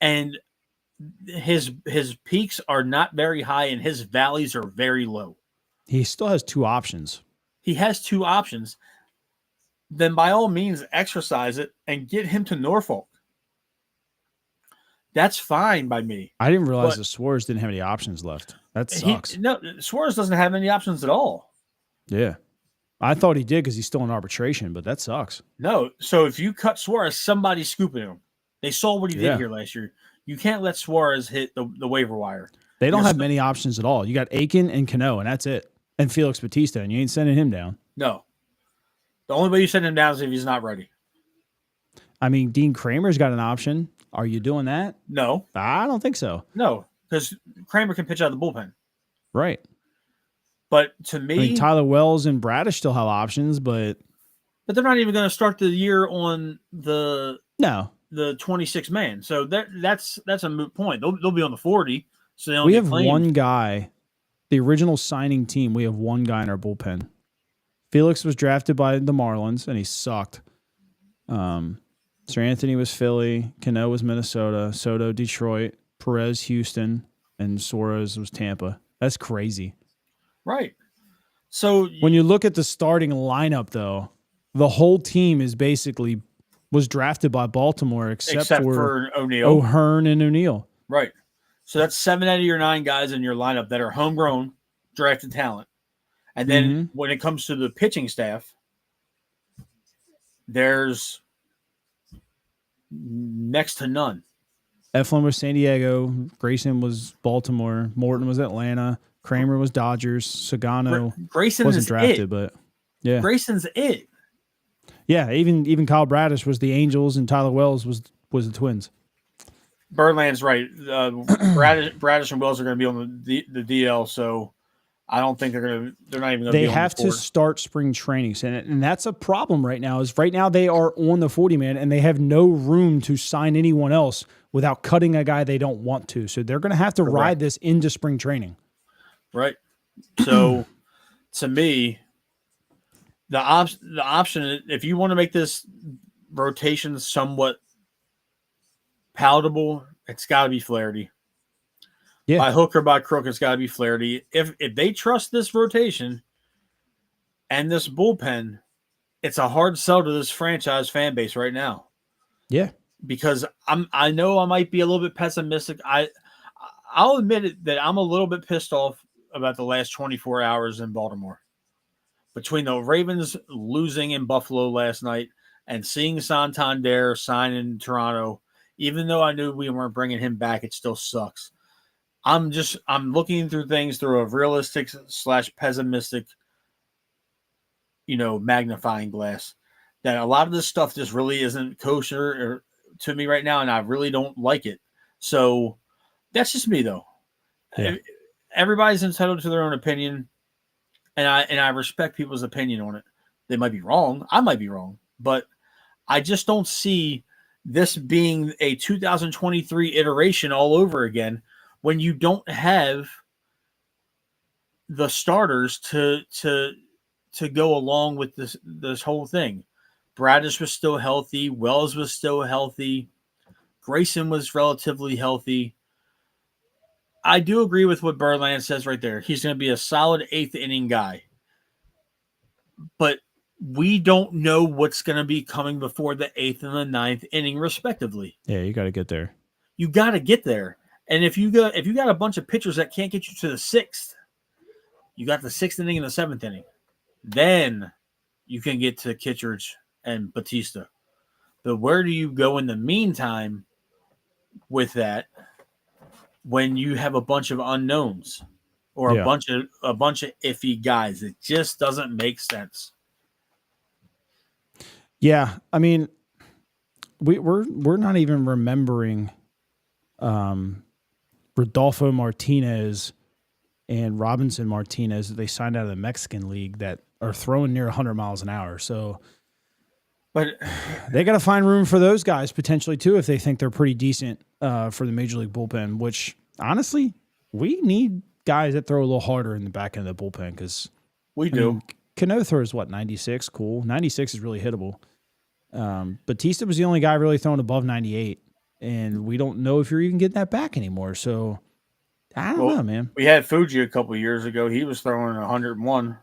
and his peaks are not very high and his valleys are very low. He still has two options. He has two options. Then by all means exercise it and get him to Norfolk. That's fine by me. I didn't realize the Suarez didn't have any options left. That sucks. No, Suarez doesn't have any options at all. Yeah. I thought he did because he's still in arbitration, but that sucks. No. So if you cut Suarez, somebody's scooping him. They saw what he did here last year. You can't let Suarez hit the waiver wire. They don't have many options at all. You got Aiken and Cano, and that's it. And Felix Bautista, and you ain't sending him down. No. The only way you send him down is if he's not ready. I mean, Dean Kramer's got an option. Are you doing that? No. I don't think so. No, because Kramer can pitch out of the bullpen. Right. But to me... I mean, Tyler Wells and Bradish still have options, but... But they're not even going to start the year on the 26 man. So that's a moot point. They'll be on the 40. So they don't we get have claimed. One guy, the original signing team, we have one guy in our bullpen. Felix was drafted by the Marlins, and he sucked. Sir Anthony was Philly. Cano was Minnesota. Soto, Detroit. Perez, Houston. And Suarez was Tampa. That's crazy. Right. So when you look at the starting lineup, though, the whole team is basically was drafted by Baltimore except for O'Neill. O'Hearn and O'Neill. Right. So that's 7 out of your 9 guys in your lineup that are homegrown, drafted talent. And then when it comes to the pitching staff, there's next to none. Eflin was San Diego. Grayson was Baltimore. Morton was Atlanta. Kramer was Dodgers. Sagano wasn't drafted, but yeah, Grayson's it. Yeah, even Kyle Bradish was the Angels, and Tyler Wells was the Twins. Birdland's right. Bradish and Wells are going to be on the DL, so I don't think they're not even going to be on the board. They have to start spring training, and that's a problem right now. Is right now they are on the 40-man, and they have no room to sign anyone else without cutting a guy they don't want to. So they're going to have to ride this into spring training. Right. So to me, the option, if you want to make this rotation somewhat palatable, it's got to be Flaherty. Yeah. By hook or by crook, it's got to be Flaherty. If they trust this rotation and this bullpen, it's a hard sell to this franchise fan base right now. Yeah. Because I know I might be a little bit pessimistic. I'll admit it that I'm a little bit pissed off about the last 24 hours in Baltimore. Between the Ravens losing in Buffalo last night and seeing Santander sign in Toronto, even though I knew we weren't bringing him back, it still sucks. I'm looking through things through a realistic / pessimistic, magnifying glass. That a lot of this stuff just really isn't kosher to me right now, and I really don't like it. So that's just me, though. Yeah. Everybody's entitled to their own opinion, and I respect people's opinion on it. They might be wrong. I might be wrong, but I just don't see this being a 2023 iteration all over again when you don't have the starters to go along with this whole thing. Bradish was still healthy. Wells was still healthy. Grayson was relatively healthy. I do agree with what Birdland says right there. He's going to be a solid 8th inning guy. But we don't know what's going to be coming before the 8th and the 9th inning, respectively. Yeah, you got to get there. You got to get there. And if you got a bunch of pitchers that can't get you to the 6th, you got the 6th inning and the 7th inning. Then you can get to Kittredge and Batista. But where do you go in the meantime with that when you have a bunch of unknowns or a bunch of iffy guys? It just doesn't make sense. Yeah, I mean, we're not even remembering Rodolfo Martinez and Robinson Martinez that they signed out of the Mexican League that are throwing near 100 miles an hour. So, but they got to find room for those guys potentially too if they think they're pretty decent for the Major League bullpen. Which honestly, we need guys that throw a little harder in the back end of the bullpen because we do. Cano throws what, 96? Cool. 96 is really hittable. Batista was the only guy really throwing above 98, and we don't know if you're even getting that back anymore. So I don't know, man. We had Fuji a couple of years ago. He was throwing 101.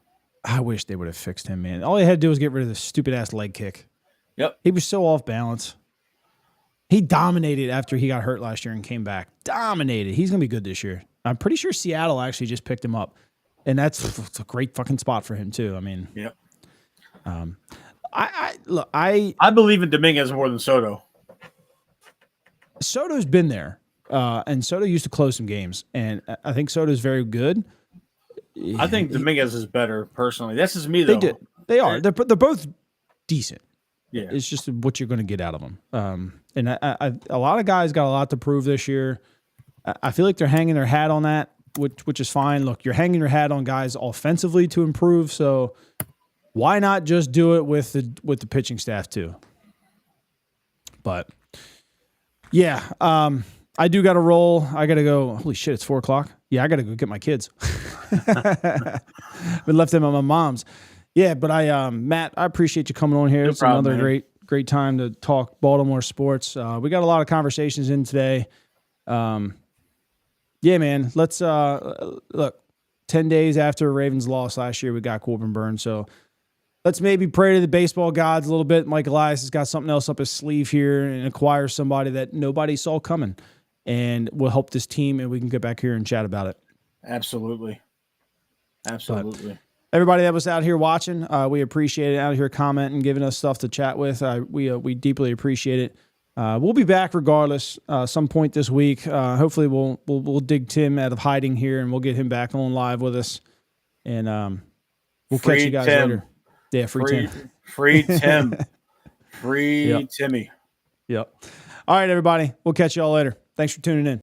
I wish they would have fixed him, man. All he had to do was get rid of the stupid ass leg kick. Yep. He was so off balance. He dominated after he got hurt last year and came back. Dominated. He's going to be good this year. I'm pretty sure Seattle actually just picked him up. And it's a great fucking spot for him too. I mean, yep. I believe in Dominguez more than Soto. Soto's been there. And Soto used to close some games. And I think Soto's very good. I think Dominguez is better personally. That's just me though. They are. They're both decent. Yeah. It's just what you're going to get out of them. And a lot of guys got a lot to prove this year. I feel like they're hanging their hat on that, which is fine. Look, you're hanging your hat on guys offensively to improve, so why not just do it with the pitching staff too? But yeah, I do got to roll. I got to go. Holy shit, it's 4:00. Yeah, I got to go get my kids. Been left them at my mom's. Yeah, but Matt, I appreciate you coming on here. No it's problem, another man. great time to talk Baltimore sports. We got a lot of conversations in today. Yeah, man. Let's look. 10 days after Ravens lost last year, we got Corbin Burns. So let's maybe pray to the baseball gods a little bit. Mike Elias has got something else up his sleeve here and acquire somebody that nobody saw coming, and will help this team. And we can get back here and chat about it. Absolutely. But everybody that was out here watching, we appreciate it. Out here commenting, giving us stuff to chat with. We deeply appreciate it. We'll be back regardless. Some point this week. Hopefully, we'll dig Tim out of hiding here, and we'll get him back on live with us. And we'll catch you guys later. Yeah, free Tim. Free Tim. Free Timmy. Yep. All right, everybody. We'll catch you all later. Thanks for tuning in.